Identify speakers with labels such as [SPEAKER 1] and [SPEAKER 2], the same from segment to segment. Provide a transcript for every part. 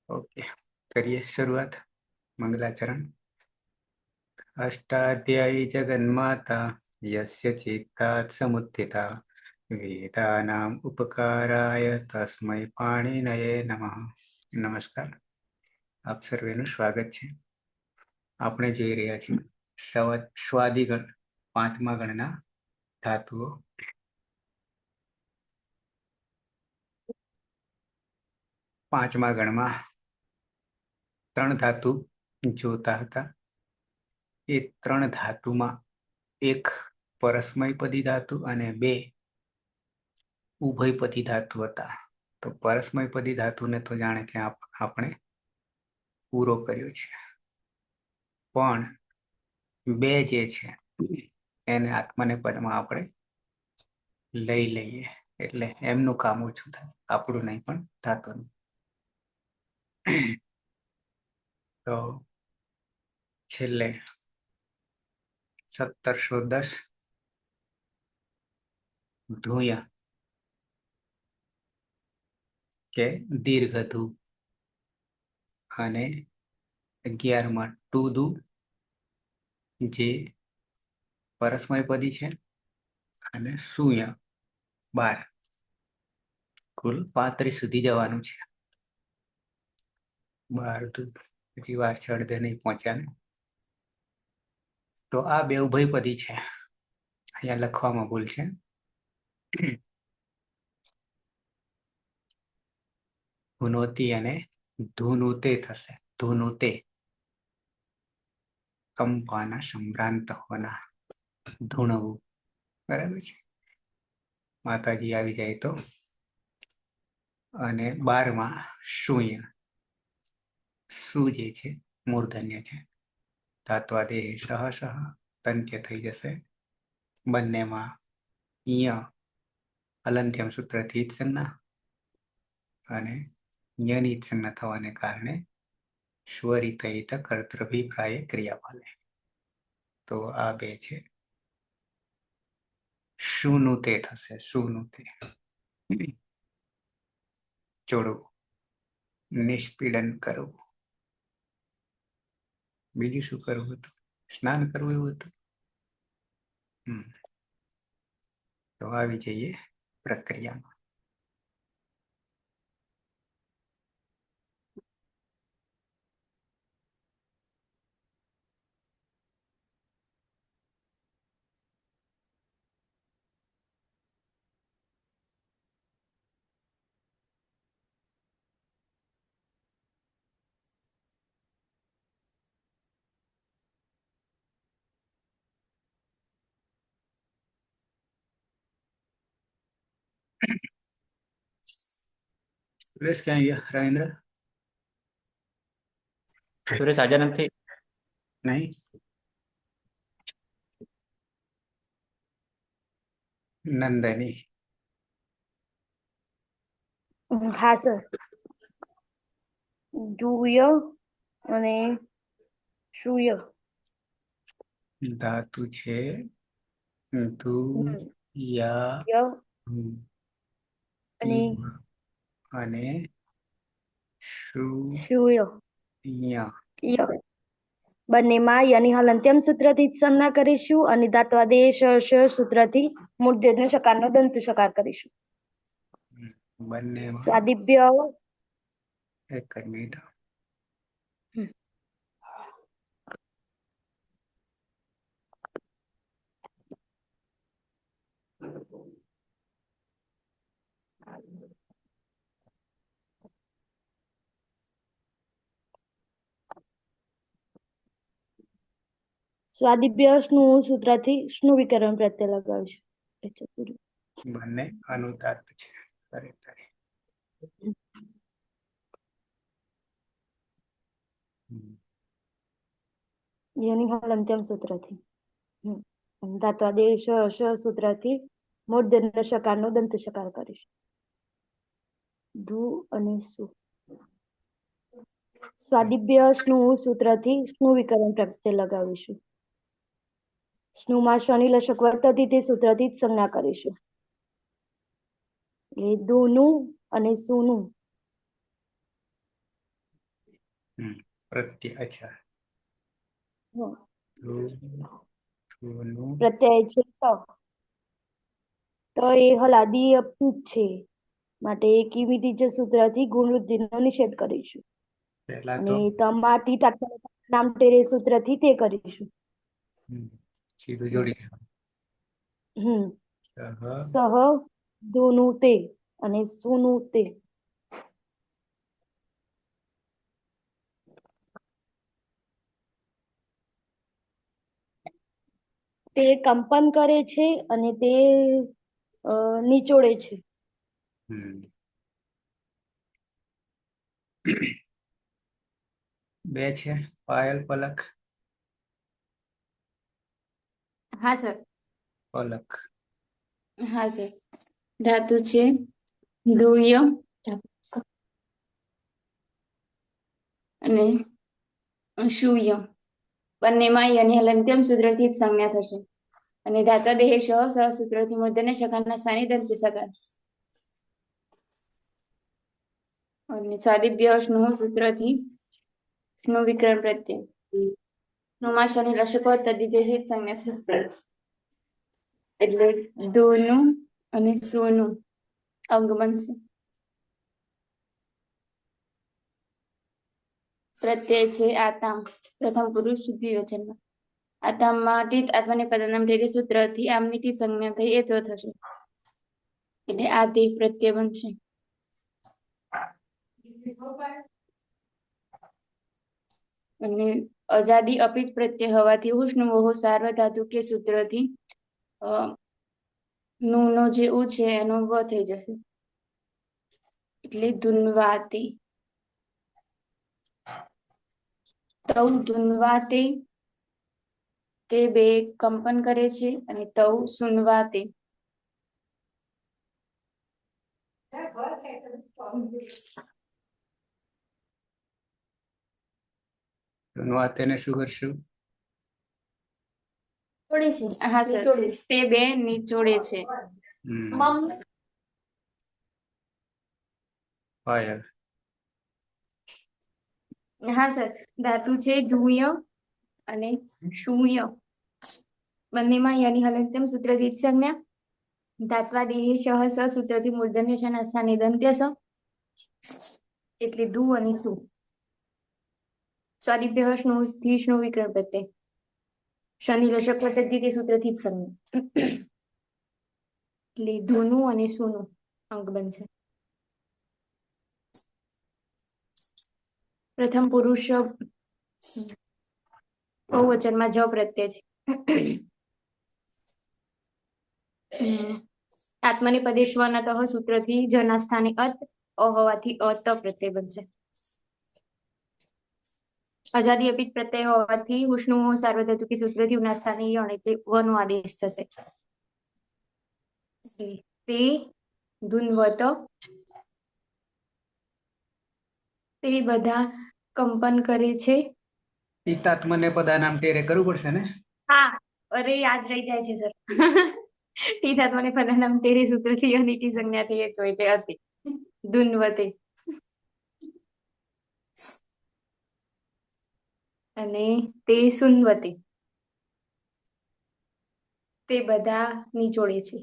[SPEAKER 1] Okay, करिए शुरुआत। मंगलाचरण। अष्टाध्यायी जगन्माता यस्य चित्तात् समुत्थिता वेदानाम् उपकाराय तस्मै पाणिनये नमः। नमस्कार, આપ સર્વેનું સ્વાગત છે। આપણે જોઈ રહ્યા છીએ સ્વાદિગણ પાંચમા ગણના ધાતુઓ। પાંચમા ગણમાં ત્રણ ધાતુ જોતા હતા। એ ત્રણ ધાતુમાં એક પરસ્મયપદી ધાતુ અને બે ઉભયપદી ધાતુ હતા। તો પરસ્મયપદી ધાતુને તો જાણે કે આપણે પૂરો કર્યો છે, પણ બે જે છે એને આત્મનેપદમાં આપણે લઈ લઈએ એટલે એમનું કામ ઓછું થાય, આપણું નહીં પણ ધાતુનું। તો છેલ્લે 1710 ધૂયા કે દીર્ઘધુ અને 11માં ટુદુ જે પરસ્મયપદી છે અને શૂન્ય 12, કુલ 35 સુધી જવાનું છે। 12 હજી વાર છે, અડધે નહીં પહોંચ્યા ને। તો આ બે ઉભયપદી છે, અહીંયા લખવામાં ભૂલ છે। ધુનોતી અને ધુનુતે થશે। ધુનુતે કંપાના સંભ્રાંત હોના, ધૂણવું, બરાબર છે। માતાજી આવી જાય તો। અને 12માં શૂન્ય, શું જે છે મૂર્ધન્ય છે। ધાત્વાદેહ સહ સહ તંત્ય થઈ જશે। બંનેમાં ય અલંત્યમ સૂત્રથી જ સંજ્ઞા અને યની જ સંજ્ઞા થવાને કારણે સ્વરિતયિત કર્તૃભિપ્રાય ક્રિયાપાલે। તો આ બે છે। શુનુતે થશે। શુનુતે જોડવું, નિષ્પીડન કરવું। બીજું શું કરવું હતું? સ્નાન કરવું એવું હતું। તો આવી જઈએ પ્રક્રિયામાં। સુરેશ ક્યાં ગયા? રાजेंद्र
[SPEAKER 2] સુરેશ હાજર નથી।
[SPEAKER 1] નહીં? નંદની
[SPEAKER 3] હા સર, ધુય અને શુય
[SPEAKER 1] ધાતુ છે ધુ યા
[SPEAKER 3] ય અને
[SPEAKER 1] અને
[SPEAKER 3] શુય
[SPEAKER 1] શુન્ય।
[SPEAKER 3] ય બંનેમાં યની હલંત્યમ સૂત્રથી જ સંજ્ઞા કરીશું અને ધાત્વાદેશ સૂત્રથી મૂર્ધન્ય શકારનો દંત શકાર કરીશું।
[SPEAKER 1] બંનેમાં
[SPEAKER 3] સ્વાદિભ્ય
[SPEAKER 1] એક જ મિનિટ।
[SPEAKER 3] સ્વાદિભ્ય સ્નું સૂત્રથી સ્નું વિકરણ પ્રત્યય લગાવીશું।
[SPEAKER 1] બંને અનુદાત્ત છે ખરેખર।
[SPEAKER 3] યની હલંત્યમ સૂત્રથી ધાત્વાદેશ સૂત્રથી મૂર્ધન્ય શકારનો દંત શકાર કરીશું। ધુ અને સુ। સ્વાદિભ્ય સ્નું સૂત્રથી સ્નું વિકરણ પ્રત્યય લગાવીશું। સ્નુમાં શનિ લશક વર્તતી તે સૂત્રથી જ સંજ્ઞા કરીશું। એ દુનું અને સુનું
[SPEAKER 1] પ્રત્યય, અચ્છા.
[SPEAKER 3] હમ.
[SPEAKER 1] થુનું
[SPEAKER 3] પ્રત્યય છે તો એ હલાદી અપૂત છે માટે કિમિતિ જ સૂત્રથી ગુણવૃદ્ધિનો નિષેધ કરીશું
[SPEAKER 1] પહેલા
[SPEAKER 3] અને
[SPEAKER 1] તો
[SPEAKER 3] તમાટી નામ તેરે સૂત્રથી તે કરીશું.
[SPEAKER 1] સીધું જોડી દેવાનું.
[SPEAKER 3] સહ ધોનું તે અને સુનું તે. તે કંપન કરે છે અને તે નીચોડે છે.
[SPEAKER 1] બે છે પાયલ, પલક.
[SPEAKER 2] હા સર.
[SPEAKER 1] પલક.
[SPEAKER 2] હા સર. ધાતુ છે દુય અને શુય. બંનેમાં યની હલંત્યમ સૂત્રથી જ સંજ્ઞા થશે અને ધાતા દેહ સૂત્રથી મૂર્ધન્ય શકાના સ્થાને દંત્ય સકાર અને સાદિભ્ય સૂત્રથી નો વિકરણ પ્રત્યય નોમાં શનિ લશકો તદ્દિદેહી જ સંજ્ઞા થશે એટલે દોનું અને સોનું અંગ બનશે. પ્રત્યય છે આતામ પ્રથમ પુરુષ દ્વિવચનમાં. આતામમાં ટીત આત્માને પદનામ ઢેરી સૂત્રથી આમની ટીત સંજ્ઞા થઈ એ તો થશે એટલે આ તે પ્રત્યય બનશે. અને અજાદી અપિત પ્રત્યય હોવાથી ઉષ્ણ વહુ સાર્વધાતુ કે સૂત્રથી નું નો જે ઉ છે એનો વ થઈ જશે એટલે ધુનવાતી. તૌ ધુનવાતે તે બે કંપન કરે છે અને તૌ સુનવાતે
[SPEAKER 1] તેને શું કરશું?
[SPEAKER 2] જોડે છે. હા સર. તે બે નીચોડે છે.
[SPEAKER 1] પાયલ.
[SPEAKER 2] હા સર. ધાતુ છે ધૂય અને શૂન્ય. બંનેમાં યની હલંત્યમ સૂત્રથી જ સંજ્ઞા. ધાત્વા દેહે સહ સૂત્રથી મૂર્ધન્ય શના સ્થાને દંત્ય સ એટલે ધુ અને તુ. સ્વાદિભ્ય થી વિકરણ પ્રત્યય શનિ લશક તદ્ધિતિ સૂત્રથી જ સંજ્ઞા એટલે ધૂનું અને સુનું અંક બનશે. પ્રથમ પુરુષ બહુવચનમાં જ પ્રત્યય છે. આત્માની પદેશ્વરના સૂત્રથી જના સ્થાને અત હોવાથી અત પ્રત્યય બનશે. અજાદી અપિત પ્રત્યય હોવાથી ઉષ્ણુ સાર્વધાતુકી સૂત્રથી ઉના સ્થાને યણ એટલે વનો આદેશ થશે. તે ધુનવત તે બધા કંપન કરે છે.
[SPEAKER 1] પિતાત્મને પદાનામ તેરે કરવું પડશે ને?
[SPEAKER 2] હા અરે યાદ રહી જાય છે સર. પિતાત્મને પદાનામ તેરે સૂત્રથી અનિતિ સંજ્ઞા થઈ તો તે હતી ધુનવતે અને તે સુનવતે તે બધા નીચોડે છે.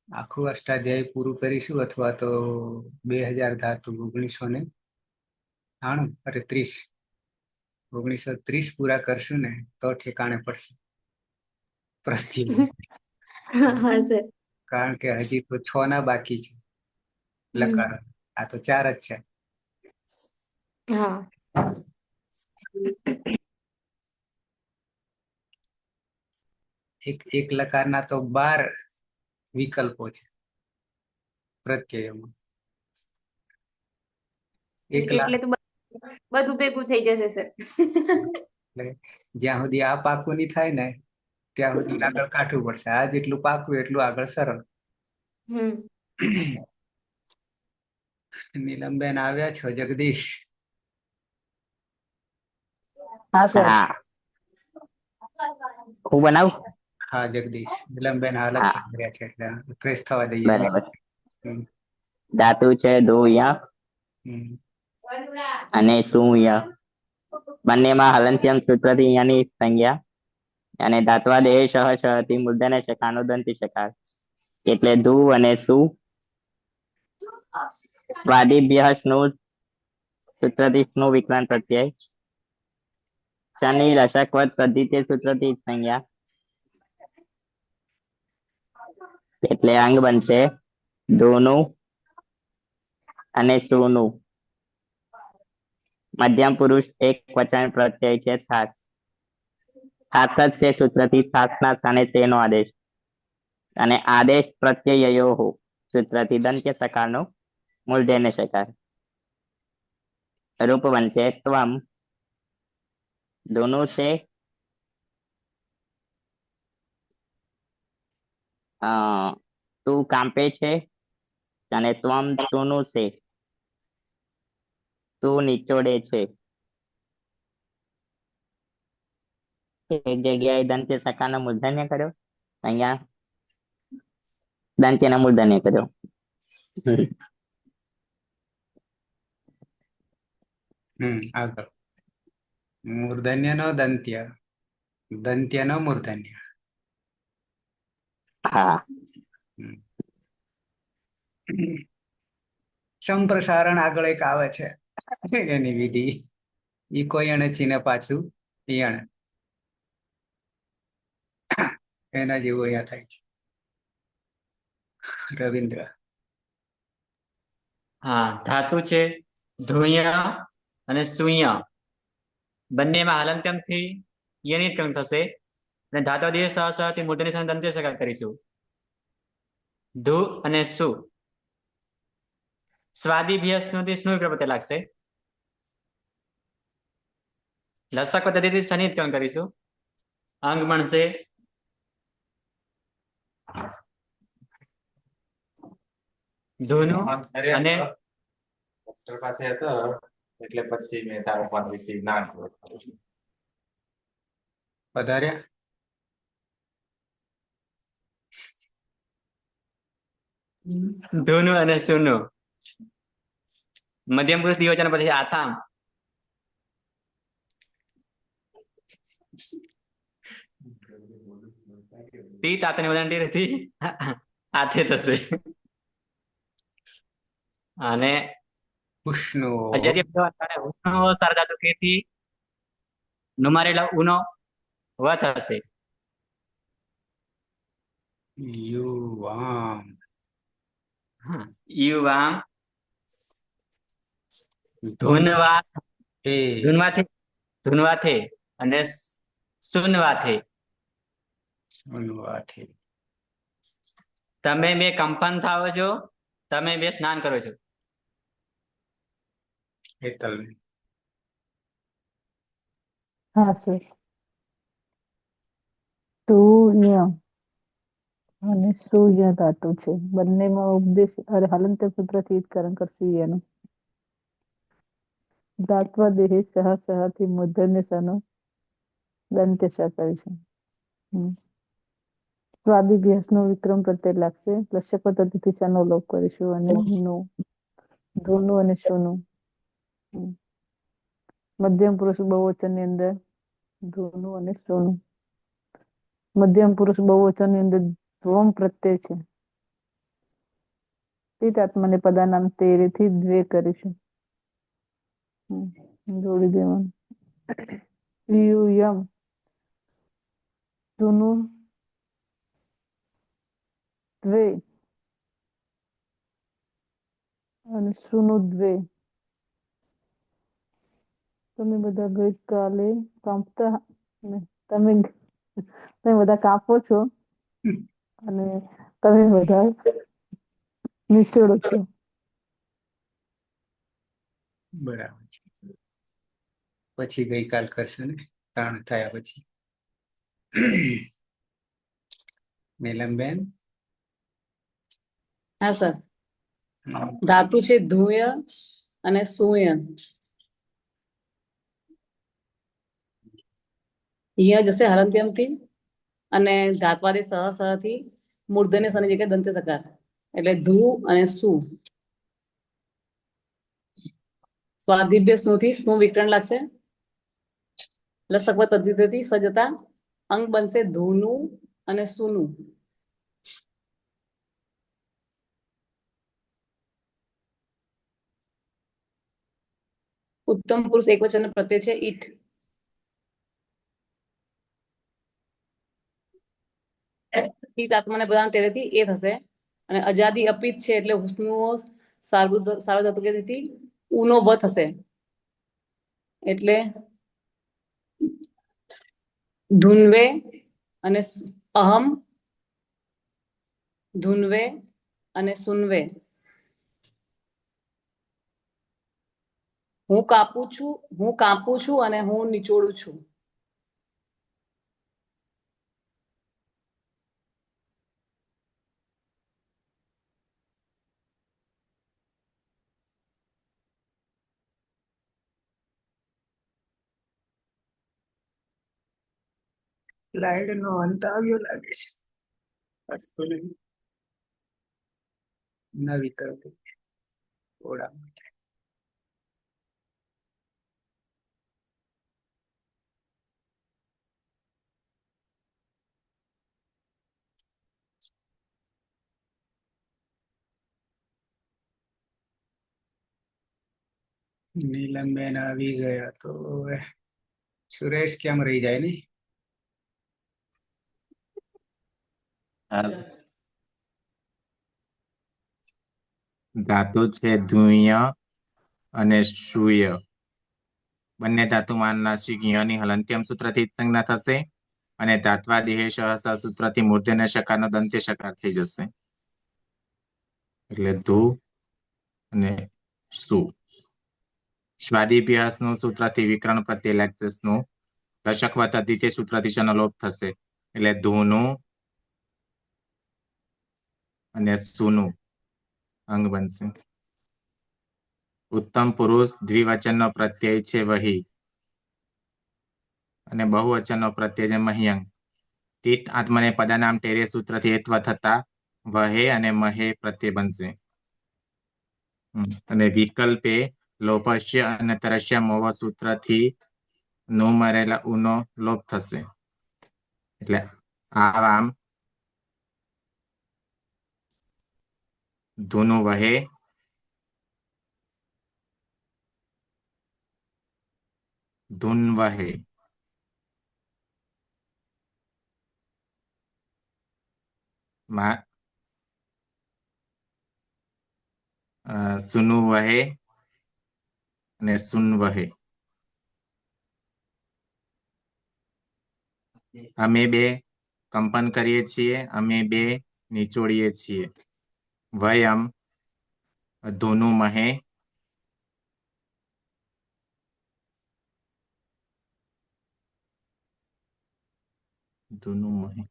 [SPEAKER 1] આખું અષ્ટાધ્યાય પૂરું કરીશું અથવા તો 2000 ધાતુ 1930 પૂરા કરશું ને તો ઠેકાણે પડશે પ્રત્યય.
[SPEAKER 2] હા સર.
[SPEAKER 1] કારણ કે હજી તો 6 ના બાકી છે લકાર. આ તો 4 જ છે.
[SPEAKER 2] હા.
[SPEAKER 1] એક લકારના તો 12 વિકલ્પો છે પ્રત્યયમાં.
[SPEAKER 2] એટલે તો બધું ભેગું થઈ જશે સર.
[SPEAKER 1] જ્યાં સુધી આ પાકું નહીં થાય ને ત્યાં સુધી આગળ કાઠવું પડશે. આ જેટલું પાકું એટલું આગળ સરળ. નીલમબેન આવ્યા છો? જગદીશ.
[SPEAKER 4] હા સર. હું બનાવું?
[SPEAKER 1] હા જગદીશ. નીલમબેન હાલત
[SPEAKER 4] હા
[SPEAKER 1] કર્યા છે એટલે ફ્રેશ થવા દઈએ.
[SPEAKER 4] બરાબર. ધાતુ છે ધુય
[SPEAKER 1] હમ.
[SPEAKER 4] અને સુય. બંનેમાં હલંત્યમ સૂત્રથી યની સંજ્ઞા અને ધાત્વા દેહ સહ સહથી મૂર્ધન્ય શકાનો દંતી શકાર એટલે ધુ અને સુ. સ્વાદિભ્ય સ્નુ સૂત્રથી સ્નુ વિક્રાંત પ્રત્યય. શનિ રસકવત પદ્ધિતે સૂત્રથી સંજ્ઞા એટલે અંગ બનશે ધોનું અને સુનું. મધ્યમ પુરુષ એક વચન પ્રત્યય છે થાસ. થાસ જ છે સૂત્રથી થાસના સ્થાને તેનો આદેશ અને આદેશ પ્રત્યયો સૂત્રથી દંત્ય સકારનો મૂર્ધન્ય સકાર. રૂપ બનશે ત્વમ. ધોનું છે તું કાંપે છે અને ત્વમ સુનું છે તું નીચોડે છે. એક જગ્યાએ દંત્ય સકારનો મૂર્ધન્ય કર્યો, અહીંયા દંત્યનો મૂર્ધન્ય કર્યો.
[SPEAKER 1] આગળ મૂર્ધન્ય નો દંત્ય, દંત્ય નો મૂર્ધન્ય.
[SPEAKER 4] હા.
[SPEAKER 1] હમ. સંપ્રસારણ આગળ એક આવે છે એની વિધિ. ઈ કોઈ એને ચીને પાછું યણ એના જેવું અહીંયા થાય છે. રવિન્દ્ર.
[SPEAKER 5] હા, ધાતુ છે ધુય અને સુય. બંનેમાં હલંત્યમ થી યનિત કર્મ થશે અને ધાતુ દેહ સહ થી મૂર્ધન્ય સાથે દંત્ય સકાર કરીશું. ધુ અને સુ. સ્વાદિભ્ય સ્નુતિ સ્નુ પ્રત્યય લાગશે. લસક પદ્ધતિથી સનિત કર્મ કરીશું. અંગ બનશે ધોનું અને
[SPEAKER 6] પાસે હતો એટલે પછી મેં તારો પણ રિસીવ ના કર્યો.
[SPEAKER 1] વધાર્યા.
[SPEAKER 5] ધોનું અને સુનું. મધ્યમ પુરુષ દ્વિવચન પછી આથામ. તી તાતની વદન થી આથે થશે અને
[SPEAKER 1] ઉષ્ણો.
[SPEAKER 5] સારધાતુ થી નુમારેલા ઉનો વ થશે.
[SPEAKER 1] યુવામ.
[SPEAKER 5] યુવામ.
[SPEAKER 1] ધૂન
[SPEAKER 5] ધુનવા
[SPEAKER 1] હે.
[SPEAKER 5] ધુનવાથી ધુનવાથે અને સુનવાથે.
[SPEAKER 1] સુનવાથી.
[SPEAKER 5] તમે બે કંપન થાઓ છો, તમે બે સ્નાન કરો છો.
[SPEAKER 1] હેતલ.
[SPEAKER 7] હા સર. સૂન્ય અને સૂર્ય ધાતુ છે. બંનેમાં ઉપદેશ અરે હલંત્ય સૂત્રથી જ કરણ કરશું એનું. ધાત્વા દેહ સહ સહથી મૂર્ધન્ય સનો દંત્ય સ કરીશું. સ્વાદિભ્યાસનો વિક્રમ પ્રત્યય લાગશે. લક્ષ્ય પદ્ધતિથી સનો લોપ કરીશું અને નું ધોનું અને સોનું. મધ્યમ પુરુષ બહુવચન ની અંદર ધોનું અને સોનું. મધ્યમ પુરુષ બહુવચન ની અંદર ધ્વમ પ્રત્યય છે. આત્માને પદાનામ તેરેથી દ્વે કરીશું. જોડી દેવાનું. યુયમ ધુનું દ્વે અને સુનું દ્વે. તમે બધા ગઈકાલે કાંપતા તમે બધા કાપો છો અને તમે બધા નિચોડો છો.
[SPEAKER 1] બરાબર છે. પછી ગઈકાલ કરશે ને 3 થયા પછી. નીલમબેન.
[SPEAKER 8] હા સર. ધાતુ છે ધુય અને સુય. ય જશે હલંત્યમ થી અને ધાત્વાદી સહ સહ થી મૂર્ધન્ય સની જગ્યાએ દંત્ય સકાર એટલે ધુ અને સુ. સ્વાદિભ્ય સ્નુથી સ્નું વિકરણ લાગશે. લસકવત તદ્ધિતથી સ જતા અંગ બનશે ધૂનું અને સુનું. ઉત્તમ પુરુષ એકવચન પ્રત્યય છે ઈઠ. ઈટ આત્માને પ્રધાન ટેરેથી એ થશે. અને અજાદી અપિત છે એટલે હુસ્નુઓ સાર્વધાતુકેથી ઉનો વ થશે. એટલે ધુનવે અને અહમ, ધુનવે અને સુનવે. હું કાપું છું અને હું નિચોડું છું.
[SPEAKER 1] સ્લાઇડ નો અંત આવ્યો લાગે છે. હસતો નહીં. નવી કરવી થોડા માટે. નીલમબેન આવી ગયા તો હવે સુરેશ કેમ રહી જાય ને?
[SPEAKER 6] ધાતુ છે ધુય અને શુય. બંને ધાતુમાનનાસિક યની હલંત્યમ સૂત્રથી સંજ્ઞા થશે અને ધાત્વાદેહ સહસ સૂત્રથી મૂર્ધન્ય શકારનો દંત્ય શકાર થઈ જશે. એટલે ધુ અને સુ. સ્વાદિભ્યાસનું સૂત્રથી વિકરણ પ્રત્યય લેક્સિસનું રશકવત અદ્વિતીય સૂત્રથી શનો લોપ થશે. એટલે ધૂનું અને સુનું અંગ બનશે. ઉત્તમ પુરુષ દ્વિવચનનો પ્રત્યય છે વહી અને બહુવચનનો પ્રત્યય છે મહ્યંગ. તીત આત્મને પદાનામ ટેરે સૂત્રથી હેત્વ થતા વહે અને મહે પ્રત્યય બનશે. અને વિકલ્પે લોપસ્ય અને તરસ્ય મોવ સૂત્રથી નો મરેલા ઉનો લોપ થશે. એટલે આમ ધૂનું વહે ધૂન વહે. સુનું વહે અને સુન વહે. અમે બે કંપન કરીએ છીએ, અમે બે નિચોડીએ છીએ. વયમ ધૂનું મહે ધૂનું મહે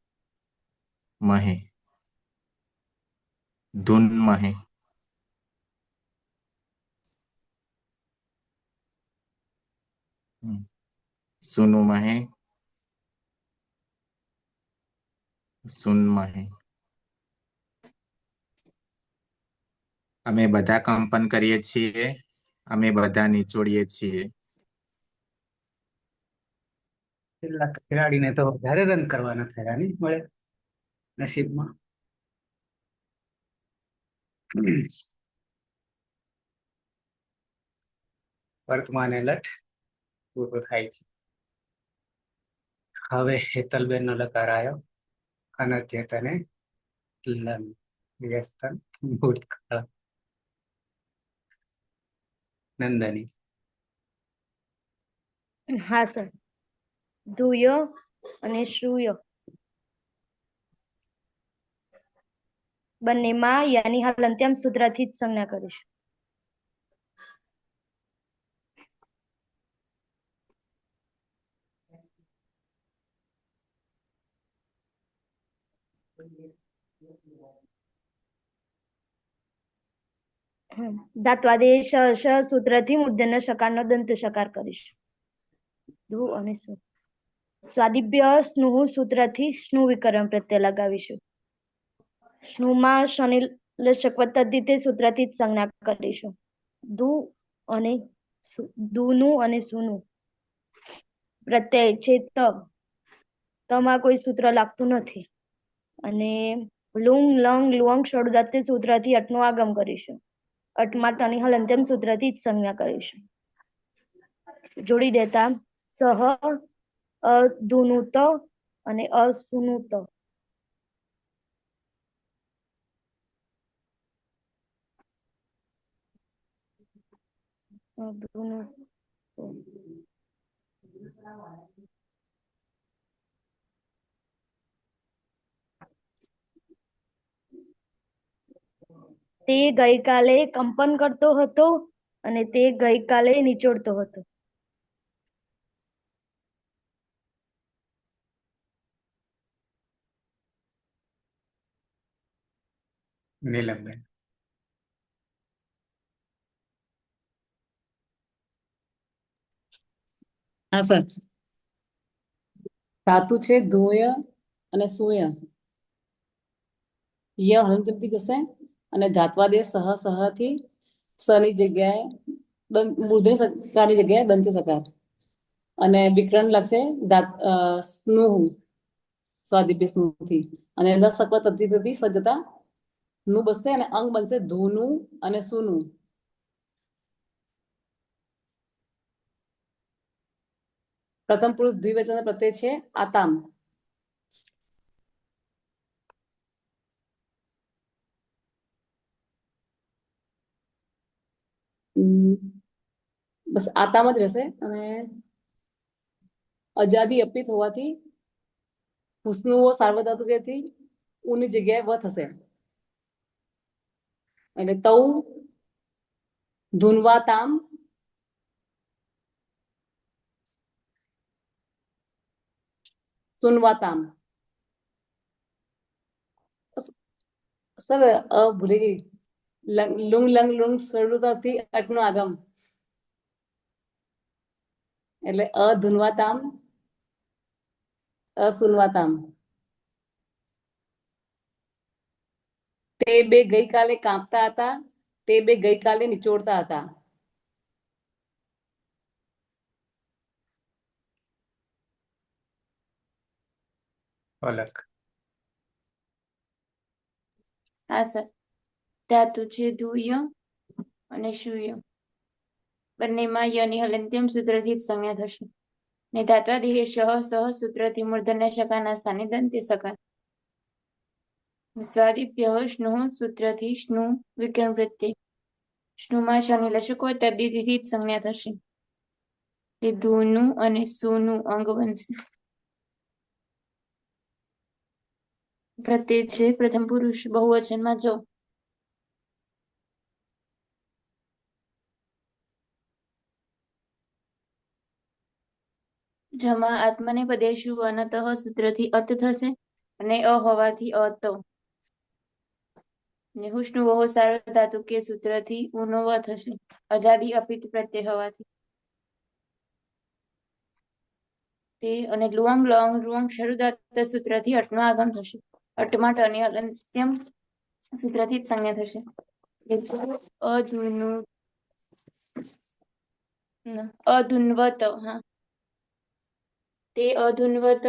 [SPEAKER 6] મહે ધૂન મહે. સુનું મહે સુન મહે. અમે બધા કંપન કરીએ છીએ, અમે બધા નિચોડીએ છીએ.
[SPEAKER 1] કેટલાક ખેલાડીને તો વધારે રન કરવાના થયા નહીં મળે નસીબમાં. વર્તમાન એલર્ટ પૂરો થાય છે. હવે હેતલબેન નો લકાર આવ્યો. અનદ્યતને લન વ્યસ્તન ભૂતકાળ. નંદની.
[SPEAKER 3] હા સર. ધુય અને શ્રુય બંનેમાં યાની હલંત્યમ સૂત્રથી જ સંજ્ઞા કરીશું. ધાત્વાદેશ સૂત્રથી મૂર્ધન્ય શકારનો દંત શકાર કરીશું. ધુ અને સુ. સ્વાદિભ્ય સ્નુહ સૂત્રથી સ્નુ વિકરણ પ્રત્યય લગાવીશું. સ્નુમાં શનિ લશકવત તદ્ધિતે સૂત્રથી જ સંજ્ઞા કરીશું. ધુ અને દુનું અને સુનું પ્રત્યય છે તમાં કોઈ સૂત્ર લાગતું નથી. અને લુંગ લંગ લુઅંગ ષડુદાત્ય સૂત્રથી અટનું આગમ કરીશું. અટમાં તની હલંત્યમ સૂત્રથી જ સંજ્ઞા કરીશું. જોડી દેતા સહ અધુનુત અને અસુનુત અધુનુત તે ગઈકાલે કંપન કરતો હતો અને તે ગઈકાલે નીચોડતો હતો.
[SPEAKER 1] નીલમબેન.
[SPEAKER 8] હા સર, ધાતુ છે ધોય અને સૂય. ય હલંતમથી જશે અને ધાત્વાદેશ સહ થી સની જગ્યાએ મૂર્ધન્ય સકારની જગ્યાએ દંત્ય સકાર અને વિકરણ લાગશે સ્નુહ સ્વાદિપ્ય સ્નુહથી અને દસ તદ્ધિ સજ્જતા નું બનશે અને અંગ બનશે ધૂનું અને સુનું. પ્રથમ પુરુષ દ્વિવચન પ્રત્યય છે આતામ. બસ આતામ જ રહેશે અને અજાદી અપિત હોવાથી હુસ્નુઓ સાર્વધાતુકેથી ઉની જગ્યાએ વ થશે એટલે તૌ ધુનવાતામ સુનવાતામ. સર ભૂલી ગઈ. લુંગ લંગ લુંગ શરૂતાથી અટનું આગમ એટલે અધુનવાતામ અસુનવાતામ. તે બે ગઈકાલે કાંપતા હતા, તે બે ગઈકાલે નિચોડતા હતા.
[SPEAKER 1] પલક.
[SPEAKER 2] હા સર, ધાતુ છે ધુય અને શુય. બંનેમાં યની હલંત્યમ સૂત્રથી જ સંજ્ઞા થશે. ને ધાત્વાદેહ સહ સૂત્રથી મૂર્ધન્ય શકાના સ્થાને દંત્ય સકાર. સ્વાદિપ્ય સ્નુઃ સૂત્રથી સ્નુ વિકરણ પ્રત્યય. સ્નુમાં શનિ લશક હોય તદ્દિતિથી જ સંજ્ઞા થશે. તે ધૂનું અને સુનું અંગ બનશે. પ્રત્યય છે પ્રથમ પુરુષ બહુવચનમાં જો. જમા આત્મને પદેશુ અનતઃ સૂત્રથી અત થશે અને અ હોવાથી અત. હુષ્ણુ વહુ સાર્વધાતુકે સૂત્રથી ઉનો વ થશે. અજાદી અપિત પ્રત્યય હોવાથી. તે અને લુઅંગ લોંગ રુઅંગ શરૂદાત સૂત્રથી અટનો આગમ થશે. અટમાં ટની હલંત્યમ સૂત્રથી જ સંજ્ઞા થશે. અધુન્વત હા. તે અધુન્વત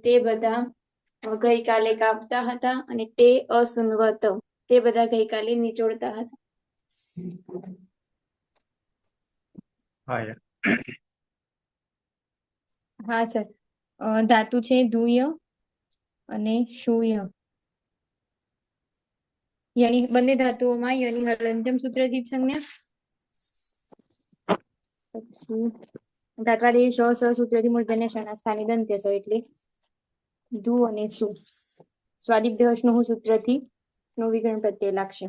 [SPEAKER 2] તે બધા ગઈકાલે કાપતા હતા અને તે અસુન્વત તે બધા ગઈકાલે નિચોડતા હતા.
[SPEAKER 1] હા.
[SPEAKER 2] હા સર, ધાતુ છે ધુય અને શુય. યની બંને ધાતુઓમાં યની હલંત્યમ સૂત્રથી જ સંજ્ઞા. પછી ધાત્વાદેહ સૂત્રથી મૂર્ધન્ય શના સ્થાને દંત્ય સ એટલે ધુ અને સુ. સ્વાદિભ્ય સ્નુઃ સૂત્રથી સ્નુ વિકરણ પ્રત્યય લાગશે.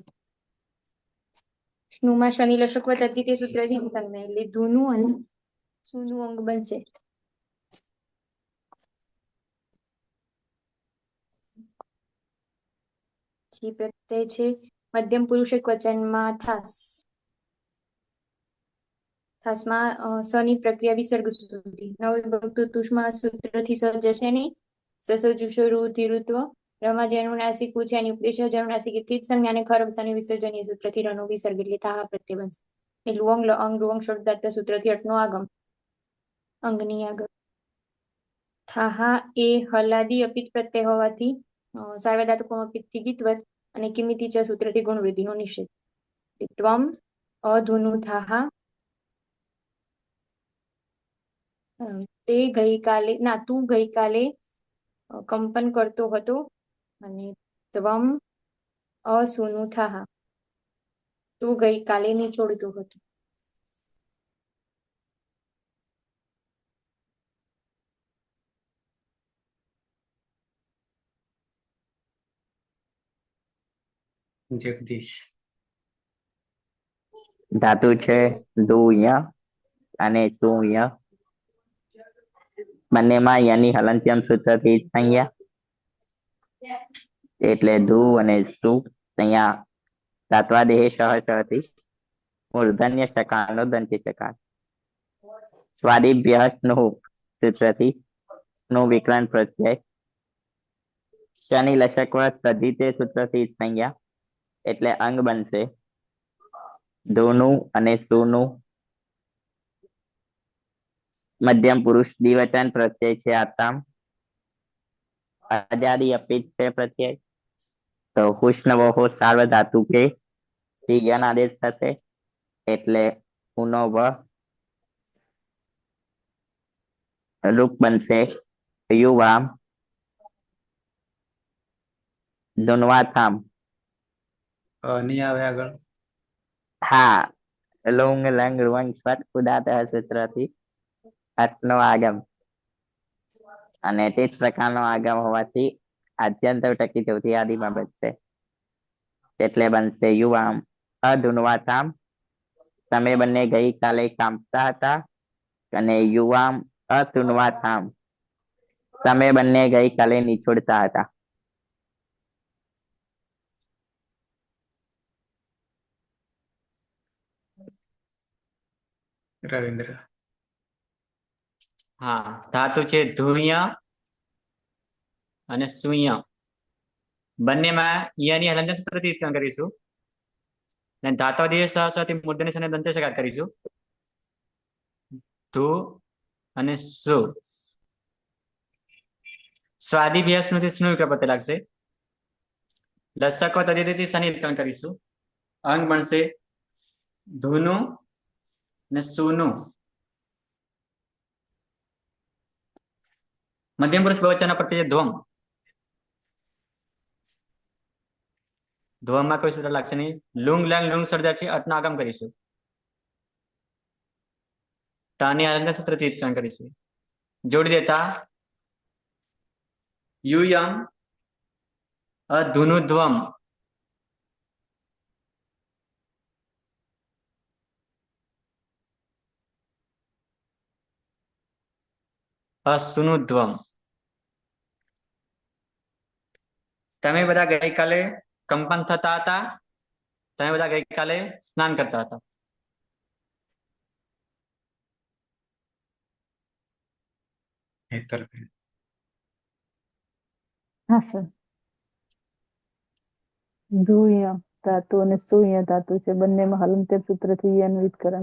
[SPEAKER 2] સ્નુમાં શનિ લશક તદ્ધિતે સૂત્રથી સંજ્ઞા એટલે ધૂનું અને સુનું અંગ બનશે. જે પ્રત્યય છે મધ્યમ પુરુષ એક વચનમાં થાસ. ખાસમાં સની પ્રક્રિયા વિસર્ગ સુધી નવ તુષ્મા સૂત્રથી સર્જ જશે નહીં. સસજુષો રુધિરુત્વ રમા જનુનાસિક પૂછ્યાની ઉપદેશ જનુનાસિક થી જ સંજ્ઞાને ખરમ સની વિસર્જનીય સૂત્રથી રનો વિસર્ગ એટલે તાહા પ્રત્યય બનશે. એ લુઅંગ લઅંગ લુઅંગ શબ્દાર્થ સૂત્રથી અટનો આગમ અંગની આગળ. થાહા એ હલાદી અપિત પ્રત્યય હોવાથી સાર્વધાતુક અપિતથી ગીતવત અને કિમિતિ ચ સૂત્રથી ગુણવૃદ્ધિનો નિષેધ. ત્વમ અધુનુ થાહા તે ગઈકાલે ના તું ગઈકાલે કંપન કરતો હતો અને ત્વમ અસુનુ થાહા તું ગઈકાલે નીચોડતું હતું.
[SPEAKER 1] જગદીશ.
[SPEAKER 4] ધાતુ છે દુય અને તુય. બંનેમાં યની હલંત્યમ સૂત્રથી સંજ્ઞા એટલે ધુ અને સુ અહીંયા ધાત્વાદેહ સહથી મૂર્ધન્ય સકારનો દંતી સકાર. સ્વાદિભ્ય સ્નુઃ સૂત્રથી સ્નું વિકરણ પ્રત્યય. શનિ લશકવ તદ્ધિતે સૂત્રથી સંજ્ઞા એટલે અંગ બનશે. ધોનું અને સુનું મધ્યમ પુરુષ દ્વિવચન પ્રત્યય છે આતામ. અજાદી અપિત છે પ્રત્યય તો હુષ્ણવહો સાર્વધાતુ કે યન આદેશ થશે એટલે ઉનો વ રૂપ બનશે યુવામ ધુનવાથામ.
[SPEAKER 1] નહીં આવે આગળ.
[SPEAKER 4] હા લુંગ લંગ રુંગ સ્વટ ઉદાત સૂત્રથી અટનો આગમ અને તે જ પ્રકારનો આગમ હોવાથી આદ્યંત ટકી ચૌથી આદિમાં બનશે એટલે બનશે યુવામ અધુનવાથામ. તમે બંને ગઈકાલે કામતા હતા અને યુવામ અતુનવાથામ તમે બંને ગઈકાલે નિછોડતા હતા.
[SPEAKER 1] રવિન્દ્ર.
[SPEAKER 5] હા ધાતુ છે ધુય અને સુય. બંનેમાં યની હલંત્યમ સૂત્રથી ઉચ્ચારણ કરીશું અને ધાત્વાદેહ સહથી મૂર્ધન્ય અને દંત્ય સકાર કરીશું. ધુ અને સુ. સ્વાદિભ્યાસ નું સ્નુ વિકલ્પ પ્રત્યય લાગશે. લસક તદ્ધિતથી શનિ વિકરણ કરીશું. અંગ બનશે ધુનું અને સુનું. મધ્યમ પુરુષ બહુવચન પ્રત્યય ધ્વમ. ધ્વમમાં કોઈ સૂત્ર લાગશે નહીં. લુંગ લાંગ લુંગ સર્જાથી અટનો આગમ કરીશું. તાની હલંત્યમ સૂત્રથી ઉચ્ચારણ કરીશું. જોડી દેતા યુયમ અધુનુધ્વમ અસુનુધ્વમ. તમે બધા ગઈકાલે કંપન થતા હતા. તમે બધા ગઈકાલે સ્નાન કરતા હતા.
[SPEAKER 1] હેતલબેન.
[SPEAKER 7] હા સર. ધુય ધાતુ અને સુય ધાતુ છે બંનેમાં હલંત્યમ સૂત્રથી યન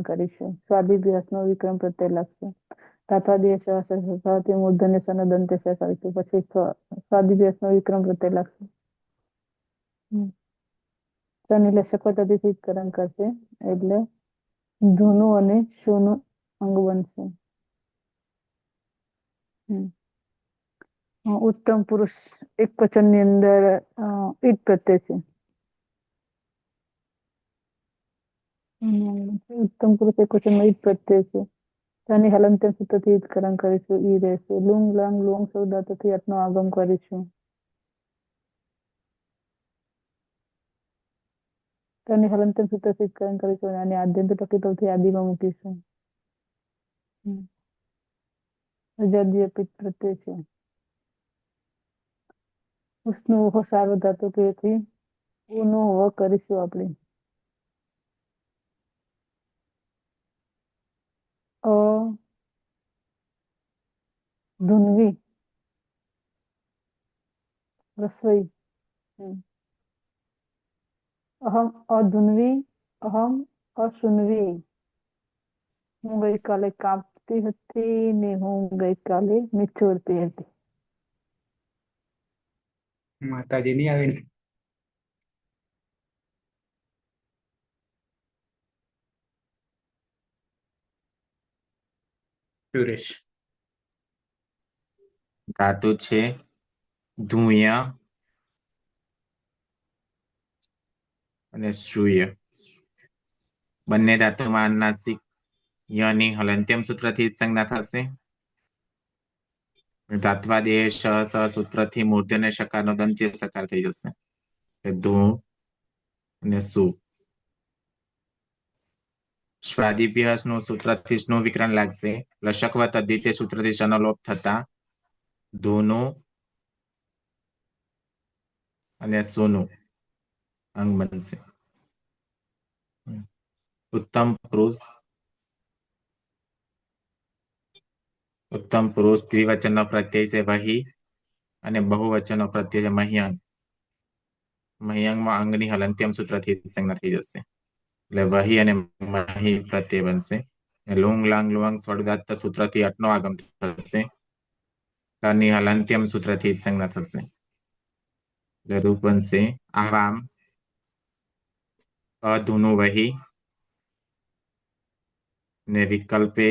[SPEAKER 7] કરીશું. સ્વાદિભ્યાસનો વિક્રમ પ્રત્યય લાગશે. ધાત્વાદેહ સહથી મૂર્ધન્ય સન દંત્ય સ કરીશું. પછી સ્વાદિભ્યાસનો વિક્રમ પ્રત્યય લાગશે. શનિ લશક તદ્ધિથી કરણ કરશે એટલે ધુનું અને શુનું અંગ બનશે. ઉત્તમ પુરુષ એક વચનની અંદર ઈટ પ્રત્યય છે. ઉત્તમ પુરુષ એક વચનમાં ઈટ પ્રત્યય છે. તેની હલંત્યમ સૂત્રથી ઈટકરણ કરીશું. ઈ રહેશે. લુંગ લંગ લુંગ શબ્દાર્થથી અટનો આગમ કરીશું. તેની હલંત્યમ સૂત્રથી ઈટકરણ કરીશું અને આદ્યંત ટકી આદિમાં મૂકીશું. અજાદી અપિત પ્રત્યય છે. ઉષ્ણુ ઓહો સાર્વધાતુકથી ઉનો વ કરીશું આપણે. ધુનવી રસોઈ. અહમ અધુનવી અહમ અસુનવી હું ગઈકાલે કાપતી હતી ને હું ગઈકાલે નિચોડતી હતી.
[SPEAKER 1] માતાજી નહીં આવે ને. સુરેશ.
[SPEAKER 6] ધાતુ છે ધૂય અને શ્રુય. બંને ધાતુમાં અનુનાસિક યની હલંત્યમ સૂત્રથી સંજ્ઞા થશે. ધાત્વાદેહ શ સ સૂત્રથી મૂર્ધન્ય શકારનો દંત્ય સકાર થઈ જશે. ધૂ અને સુ. સ્વાદિભ્યાસનું સૂત્રથી સ્નું વિકરણ લાગશે. લશકવત અદ્વિતીય સૂત્રથી શનો લોપ થતા ધૂનું અને સોનું અંગ બનશે. ઉત્તમ પુરુષ દ્વિવચનનો પ્રત્યય છે વહી અને બહુવચનનો પ્રત્યય છે મહ્યંગ. મહ્યંગમાં અંગની હલંત્યમ સૂત્રથી સંજ્ઞા થઈ જશે. એટલે વહી અને મહી પ્રત્યય બનશે. લુંગ લાંગ લુઆંગ સ્વર્ગાત સૂત્રથી અટનો આગમ થશે. ની હલંત્યમ સૂત્રથી સંજ્ઞા થશે. એટલે રૂપ બનશે આવામ અધુનું વહી ને વિકલ્પે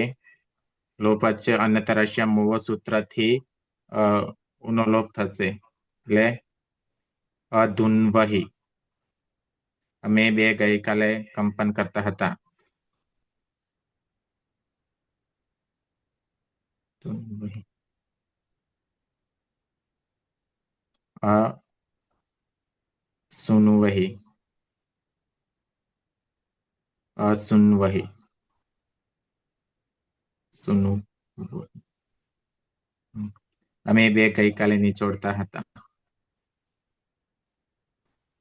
[SPEAKER 6] લોપચ અન્યતરસ્ય મૂવો સૂત્રથી ઉનો લોપ થશે. એટલે અધુન્વહી. અમે બે ગઈકાલે કંપન કરતા હતા. સુનુવહી અસુન્વહી સુનુ. અમે બે ગઈકાલે નિચોડતા હતા.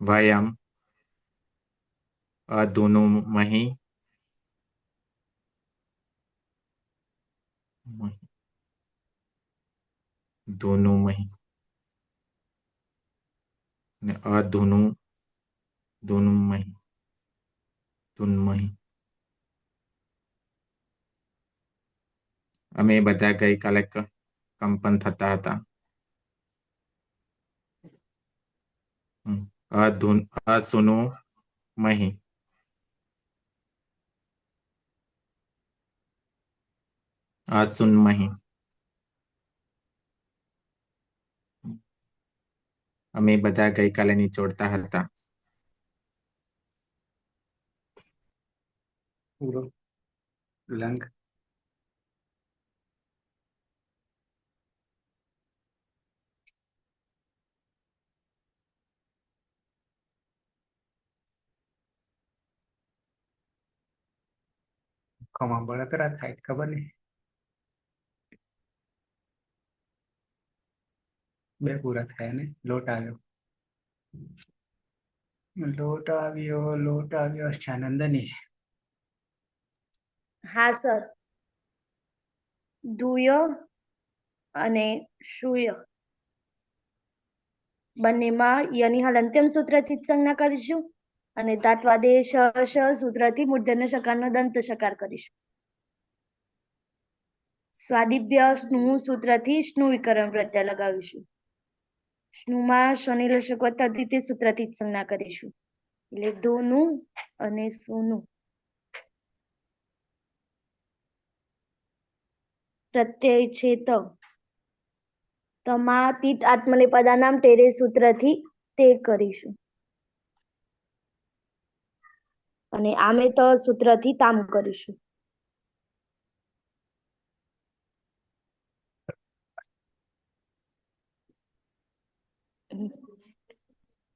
[SPEAKER 6] વયમ અધુનુમહી ધુનુમહી ને અધુનુ ધુનુમહી ધુન્મહી. અમે બધા ગઈકાલે કંપન થતા હતા. અસુનુ મહી અસુન્મહી. અમે બધા ગઈકાલે નિચોડતા હતા.
[SPEAKER 1] પૂરો લંગ. ખમા બળતરા થાય ખબર નહીં. બે પૂરા થયા ને લોટ આવ્યો. લોટ આવ્યો અચ્છાનંદની.
[SPEAKER 3] હા સર. ધુય અને શુય બંનેમાં યની હલંત્યમ સૂત્રથી જ સંજ્ઞા કરીશું અને ધાત્વાદેહ શ શ સૂત્રથી મૂર્ધન્ય શકારનો દંત શકાર કરીશું. સ્વાદિભ્ય સ્નું સૂત્રથી સ્નું વિકરણ પ્રત્યય લગાવીશું. સ્નુમાં શનિ લશક વત્તા દ્વિતીય સૂત્રથી જ સંજ્ઞા કરીશું. એટલે ધોનું અને સોનું. પ્રત્યય છે તમા તીત આત્મનેપદાનામ ટેરે સૂત્રથી તે કરીશું અને આમે તો સૂત્રથી તામ કરીશું.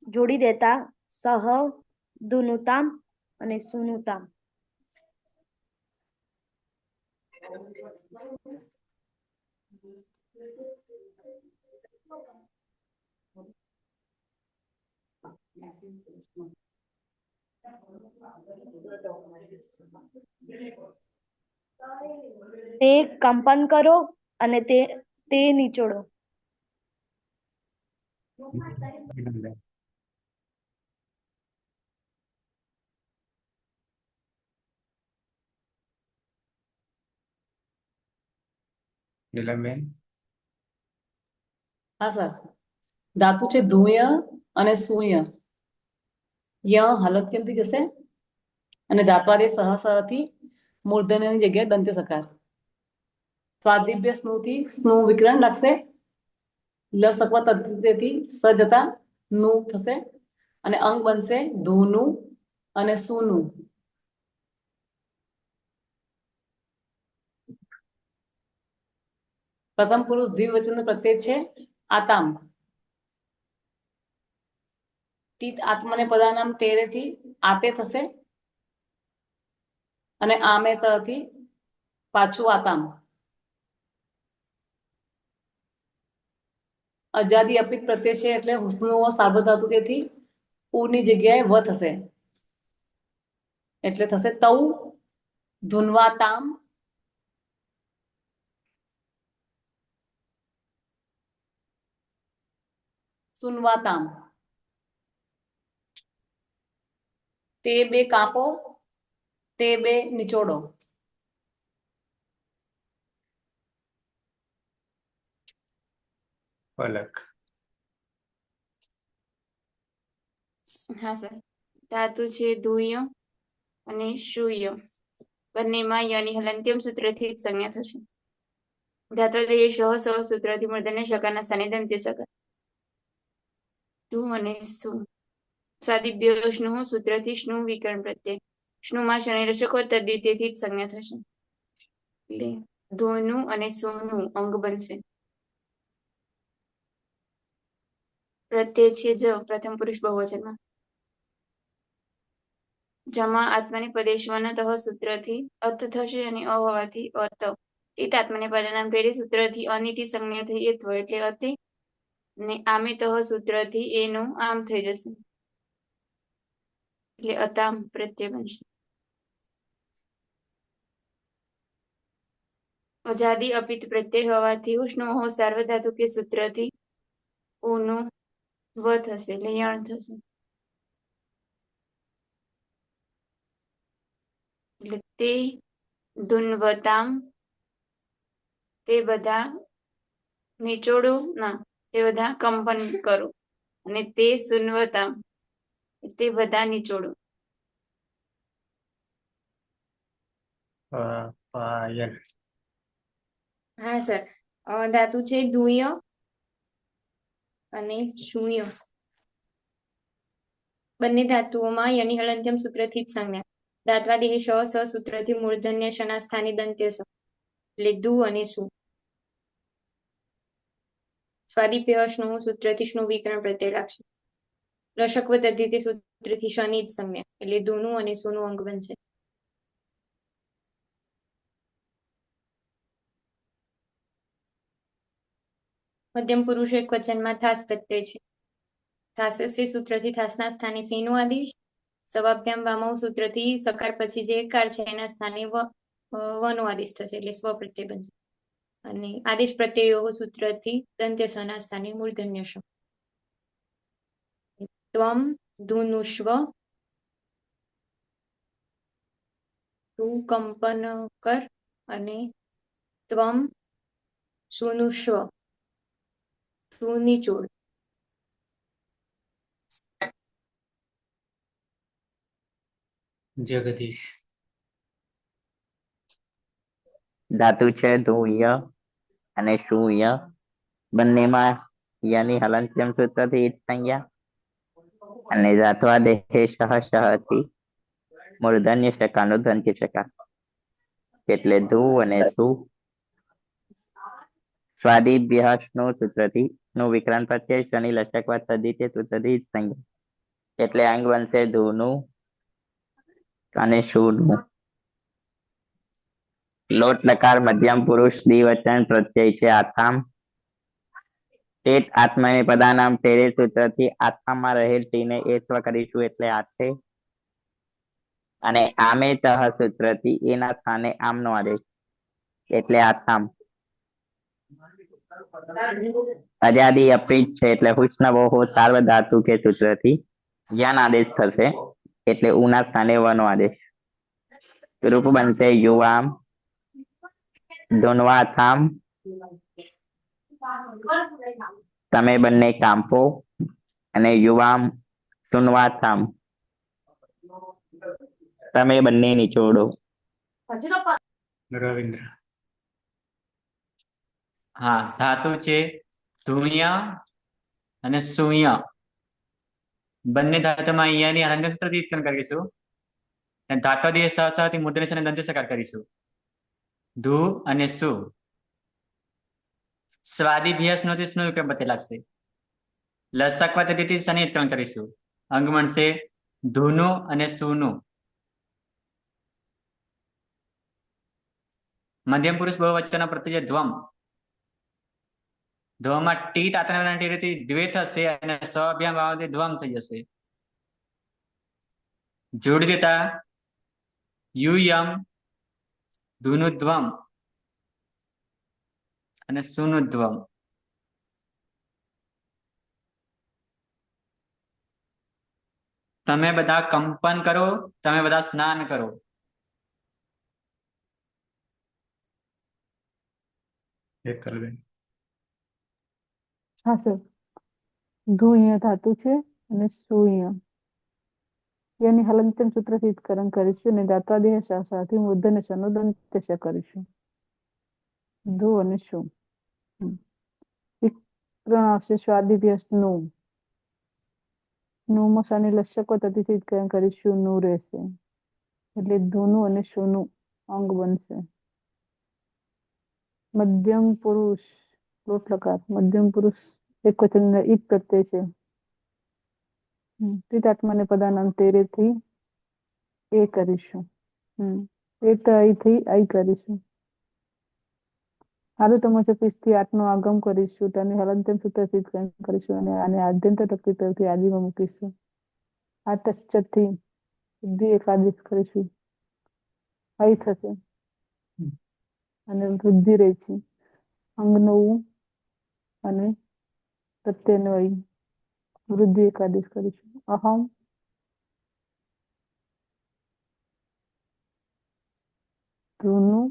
[SPEAKER 3] જોડી દેતા સહ ધુનુતામ અને સુનુતામ. તે કંપન કરો અને તે નીચોડો.
[SPEAKER 1] નીલમબેન.
[SPEAKER 8] હા સર, ધાતુ છે ધૂય અને શૂન્ય. ય હલત કેમથી જશે અને ધાત્વાદેશ સહ થી મૂર્ધન્યની જગ્યાએ દંત્ય સકાર. સ્વાદિભ્ય સ્નુ થી સ્નુ વિકરણ લાગશે. લસકવા તદ્ધિતેથી સ જતા નું થશે અને અંગ બનશે ધૂનું અને સુનું. પ્રથમ પુરુષ દ્વિવચન પ્રત્યય છે આતામ. ટીત આત્મને પદાનામ તેરેથી આતે થશે અને આમે તથી પાછું આતામ. અજાદી અપિત પ્રત્યય છે એટલે હુસ્નુઓ સાર્વધાતુ તેથી ઉની જગ્યાએ વ થશે એટલે થશે તૌ ધુન્વાતામ સુનવાતામ. તે બે કાપો તે બે નિચોડો.
[SPEAKER 1] પલક.
[SPEAKER 2] હા સર, ધાતુ છે ધૂય અને શૂન્ય. બંનેમાં યની હલંત્યમ સૂત્રથી જ સંજ્ઞા થશે. ધાત્વાદેહ સહ સૂત્રથી મૂર્ધન્ય શકારના સ્થાને દંત્ય સકાર. ધૂ અને સુ. સ્વાદિભ્ય સ્નુ સૂત્રથી સ્નુ વિકરણ પ્રત્યય. સ્નુમાં શનિ રસકો તદ્ધિતેથી જ સંજ્ઞા થશે એટલે ધૂનું અને સોનું અંગ બનશે. પ્રત્યય છે જ પ્રથમ પુરુષ બહુવચનમાં. જમા આત્માને પદેશવાના તહ સૂત્રથી અત થશે અને અ હોવાથી અત. ઈત આત્માને પદનામ પેઢી સૂત્રથી અનિતિ સંજ્ઞા થઈ એત્વ એટલે અતિ ને આમે તહ સૂત્રથી એનું આમ થઈ જશે એટલે અતામ પ્રત્યય બનશે. અજાદી અપિત પ્રત્યય હોવાથી ઉષ્ણો સાર્વધાતુ કે સૂત્રથી ઉનું વ થશે એટલે યણ થશે એટલે તે ધુન્વતામ તે બધા નિચોડું ના તે બધા કંપન કરો અને તે સુન્વતામ તે બધા નિચોડું.
[SPEAKER 1] પાયલ.
[SPEAKER 2] હા સર, ધાતુ છે ધૂય અને શૂન્ય. બંને ધાતુઓમાં યની હલંત્યમ સૂત્રથી જ સંજ્ઞા. ધાત્વાદેહ સ સૂત્રથી મૂર્ધન્ય શના સ્થાને દંત્ય સ એટલે ધુ અને સુ. સ્વાદિભ્ય સ્નુ સૂત્રથી સ્નુ વિકરણ પ્રત્યય લાગશે. રસકવ તદ્ધિતે સૂત્રથી શની જ સંજ્ઞા એટલે ધૂનું અને સુનું અંગ બનશે. મધ્યમ પુરુષ એક વચનમાં થાસ પ્રત્યય છે. થાસસ્ય સૂત્રથી થાસના સ્થાને સેનો આદેશ. સવાભ્યામ વામવ સૂત્રથી સકાર પછી જે કાર છે એના સ્થાને વનો આદેશ થશે એટલે સ્વ પ્રત્યય બનશે. અને આદેશ પ્રત્યયો સૂત્રથી દંત્ય સના સ્થાને મૂર્ધન્ય શ. ત્વમ ધુનુષ્વ તું કંપન કર અને ત્વમ સુનુષ્વ તું નિચોડ.
[SPEAKER 1] જગદીશ.
[SPEAKER 4] ધાતુ છે ધૂય અને શૂન્ય. બંનેમાં યની હલંત્યમ સૂત્રથી ઈદ સંજ્ઞા અને ધાત્વાદેહ સહ થી મૂર્ધન્ય શકાનો દંત્ય શકાર એટલે ધૂ અને સુ. સ્વાદિભ્ય સ્નુ સૂત્રથી નું વિકરણ પ્રત્યય શનિ લસકવા તદ્ધિતે સૂત્રથી ઈદ સંજ્ઞા એટલે અંગ બનશે ધૂનું અને શુનું. લોટ લકાર મધ્યમ પુરુષ દ્વિવચન પ્રત્યય છે આતામ. ટેટ આત્માને પદાનામ તેરે સૂત્રથી આત્મામાં રહેલ ટીને એત્વ કરીશું એટલે આશે અને આમે તહ સૂત્રથી એના સ્થાને આમનો આદેશ એટલે આતામ. અજાદી અપિત છે એટલે હુસ્નવોહો સાર્વધાતુ કે સૂત્રથી યન આદેશ થશે એટલે ઉના સ્થાને વનો આદેશ. રૂપ બનશે યુવામ ધુન્વાથામ તમે બંને કાંપો અને યુવામ સુનવા થામ. તમે બંને નિચોડો.
[SPEAKER 1] રવિન્દ્ર.
[SPEAKER 5] હા, ધાતુ છે ધૂય અને શૂન્ય. બંને ધાતુમાં અહીંયાની હલનચલન સૂત્રથી ઉત્પન્ન કરીશું. અને ધાત્વાદીય સહથી મૂર્ધન્ય અને દંત્ય સકાર કરીશું. ધુ અને સુ. સ્વાદિભ્યાસ નો સ્નો વિક્રમ પ્રત્યય લાગશે. લસક પદ્ધતિથી શનિ ઉત્પન્ન કરીશું. અંગ મળશે ધૂનું અને સુનું. મધ્યમ પુરુષ બહુવચનનો પ્રત્યય ધ્વમ. ધ્વમાં ટી તાતણા ટીથી દ્વે થશે અને સ્વઅભ્યામ ભાવથી ધ્વમ થઈ જશે. જોડી દેતા યુયમ ધુનુધ્વમ અને સુનુધ્વમ. તમે બધા કંપન કરો, તમે બધા સ્નાન કરો.
[SPEAKER 1] હેતલબેન.
[SPEAKER 7] હા સર. ધૂય ધાતુ છે અને શૂન્ય એની હલનચલન સૂત્રથી ઉત્કરણ કરીશું અને દાત્વાદેહ સાથે મૂર્ધન્ય શનો દંત્ય કરીશું. ધુ અને શું વિકરણ આવશે સ્વાદિભ્યાસ નું. નું શનિ લશક પદ્ધતિથી ઉત્કરણ કરીશું. નું રહેશે એટલે ધૂનું અને શુનું અંગ બનશે. મધ્યમ પુરુષ લોટ લકાર મધ્યમ પુરુષ એક વચન ઈદ પ્રત્યય છે. તીતાત્માને પદાનામ તેરેથી એ કરીશું. એ તો અહીંથી આઈ કરીશું. હારું તમારે પીસથી આઠનો આગમ કરીશું. તેની હલનચલન સૂત્રથી કરીશું અને આને આદ્યંત ટકી તરફથી આદિમાં મૂકીશું. આ તશ્ચથી બુદ્ધિ એકાદેશ કરીશું. અહીં થશે અને વૃદ્ધિ રહી છે. અંગ નવું અને પ્રત્યયનો અહીં વૃદ્ધિ એકાદેશ કરીશું. અહમ ધૂનું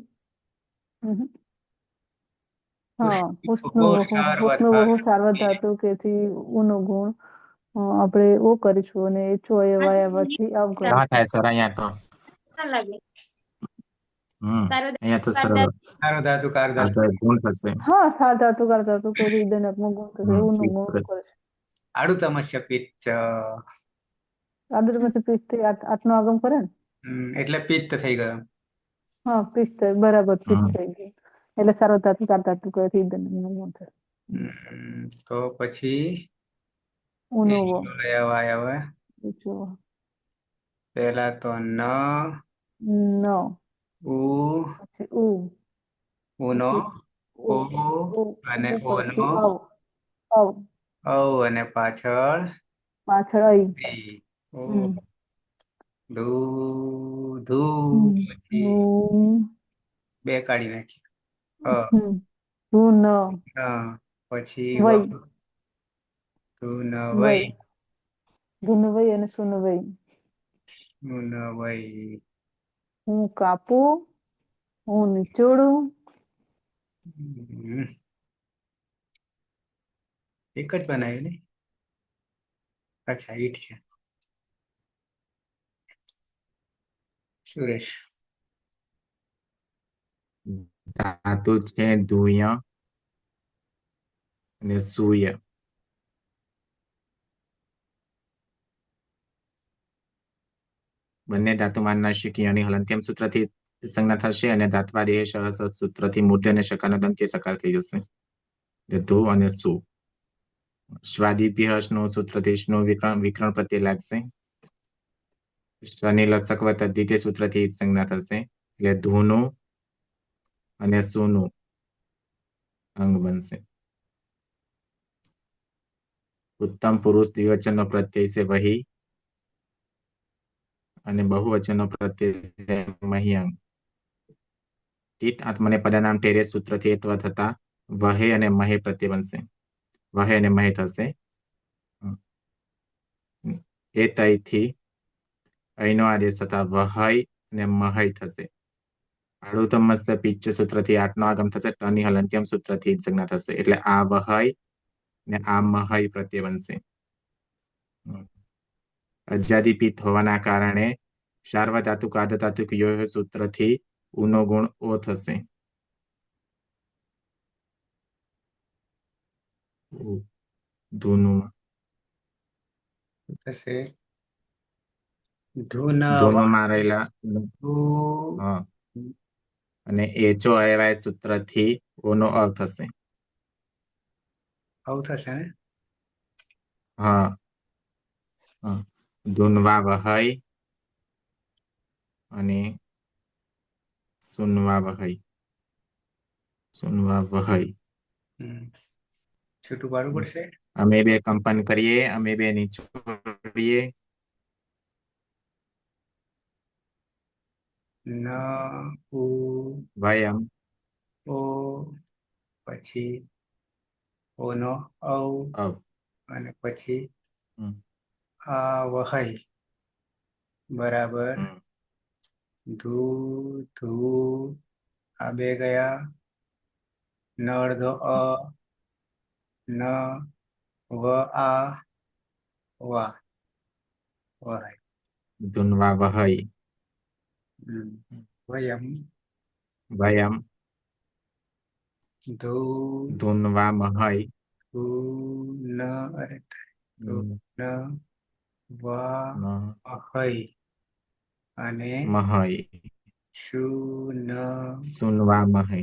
[SPEAKER 7] હા હુસ્ન વહુ સાર્વધાતુ કેથી ઉનો ગુણ આપણે ઓ કરીશું અને એ છો વાયાથી આવ
[SPEAKER 6] ના
[SPEAKER 7] કરીશું.
[SPEAKER 6] થાય સર અહીંયા તો. અહીંયા તો સર
[SPEAKER 1] સારો ધાતુ કાર
[SPEAKER 6] આ
[SPEAKER 1] ધાતુ.
[SPEAKER 6] તો ગુણ થશે.
[SPEAKER 7] હા સાધાતુ કરધાતુ કોઈ દનકમાં ગુણ થશે એવું નો ગુણ
[SPEAKER 6] પિત્ત.
[SPEAKER 7] કરીશું.
[SPEAKER 1] આડું તમસ્ય પિત્ત.
[SPEAKER 7] આદુ પછી પીસથી આઠનો આગમ કરે ને
[SPEAKER 1] એટલે પિત્ત થઈ ગયો.
[SPEAKER 7] હા પીસ થઈ બરાબર પીસ
[SPEAKER 6] હમ.
[SPEAKER 7] થઈ ગયું એટલે સાર્વધાતુ કરધાતુ કોઈ દનકમાં ગુણ થશે.
[SPEAKER 1] તો પછી
[SPEAKER 7] ઉનો
[SPEAKER 1] એ લેવા આવે.
[SPEAKER 7] જો
[SPEAKER 1] પેલા તો ન
[SPEAKER 7] ન
[SPEAKER 1] ઉ
[SPEAKER 7] પછી ઉ
[SPEAKER 1] ઉનો
[SPEAKER 7] પછી
[SPEAKER 1] ઓ
[SPEAKER 7] ઉ
[SPEAKER 1] અને ઓનો
[SPEAKER 7] પછી આવ આવ
[SPEAKER 1] ઔ અને પાછળ
[SPEAKER 7] પાછળ આઈ
[SPEAKER 1] ઈ. ઓ
[SPEAKER 7] હમ
[SPEAKER 1] ધૂ ધૂ પછી બે કાઢી નાખી.
[SPEAKER 7] ધૂ ન
[SPEAKER 1] પછી
[SPEAKER 7] વೈ
[SPEAKER 1] ધૂ ન
[SPEAKER 7] વૈ
[SPEAKER 1] વઈ.
[SPEAKER 7] ધૂન વૈ અને સુન વૈ.
[SPEAKER 1] ધૂ ન વઈ.
[SPEAKER 7] હું કાપું હું નીચોડું.
[SPEAKER 1] એક જ બનાવી ને. અચ્છા ઈટ છે. સુરેશ.
[SPEAKER 6] ધાતુ છે ધૂય અને સૂય. બંને ધાતુમાનના શિકીઓની હલંત્યમ સૂત્રથી સંજ્ઞા થશે અને ધાત્વાદેહ સૂત્રથી મૂર્ધન્ય શકાનો દંત્ય સકાર થઈ જશે. ધૂ અને સુ. સ્વાદિભ્યાસનું સૂત્રથી સ્નો વિકરણ પ્રત્યય લાગશે. શનિ લસક દ્વિતીય સૂત્રથી સંજ્ઞા થશે એટલે ધૂનું અને સુનું અંગ બનશે. ઉત્તમ પુરુષ દ્વિવચનનો પ્રત્યય છે વહી અને બહુવચનનો પ્રત્યય છે મહ્યંગ. ટીત આત્મને પદનામ ટેરે સૂત્રથી એત્વ થતા વહે અને મહે પ્રત્યય બનશે. વહે અને મહે થશે. એ તઈથી અહીંનો આદેશ થતા વહય અને મહય થશે. આડુતમસ્ત પિચ્ચ સૂત્રથી આઠનો આગમ થશે, ટની હલંત્યમ સૂત્રથી સંજ્ઞા થશે. એટલે આ વહય ને આ મહય પ્રત્યય બનશે. અજાદિપિત્ત હોવાના કારણે સાર્વધાતુક આર્ધધાતુક યો સૂત્રથી ઉનો ગુણ ઓ થશે. ધૂનું
[SPEAKER 1] થશે ધૂન
[SPEAKER 6] ધૂનમાં રહેલા
[SPEAKER 1] ધૂ
[SPEAKER 6] હા અને એચો અયવાય સૂત્રથી ઓનો અર્થ થશે.
[SPEAKER 1] આવું થશે ને?
[SPEAKER 6] હા હા ધૂનવા વહય અને સુનવા વહય. સુનવા વહય.
[SPEAKER 1] છૂટું પાડવું પડશે.
[SPEAKER 6] અમે બે કંપન કરીએ, અમે બે નીચોડીએ.
[SPEAKER 1] ન ઉ
[SPEAKER 6] વયમ
[SPEAKER 1] ઓ પછી ઓનો ઔ
[SPEAKER 6] અવ
[SPEAKER 1] અને પછી
[SPEAKER 6] હમ,
[SPEAKER 1] આ વહય બરાબર
[SPEAKER 6] હમ,
[SPEAKER 1] ધૂ ધૂ આ બે ગયા, ન અડધો અ, ન વ આ વા વહય.
[SPEAKER 6] ધૂનવા વહય
[SPEAKER 1] વયમ
[SPEAKER 6] વયમ
[SPEAKER 1] ધૂ
[SPEAKER 6] ધૂનવા મહય
[SPEAKER 1] ધૂ ન અરે ધૂ ન વા
[SPEAKER 6] ન
[SPEAKER 1] હય અને
[SPEAKER 6] મહય
[SPEAKER 1] શુ ન
[SPEAKER 6] સુનવા મહય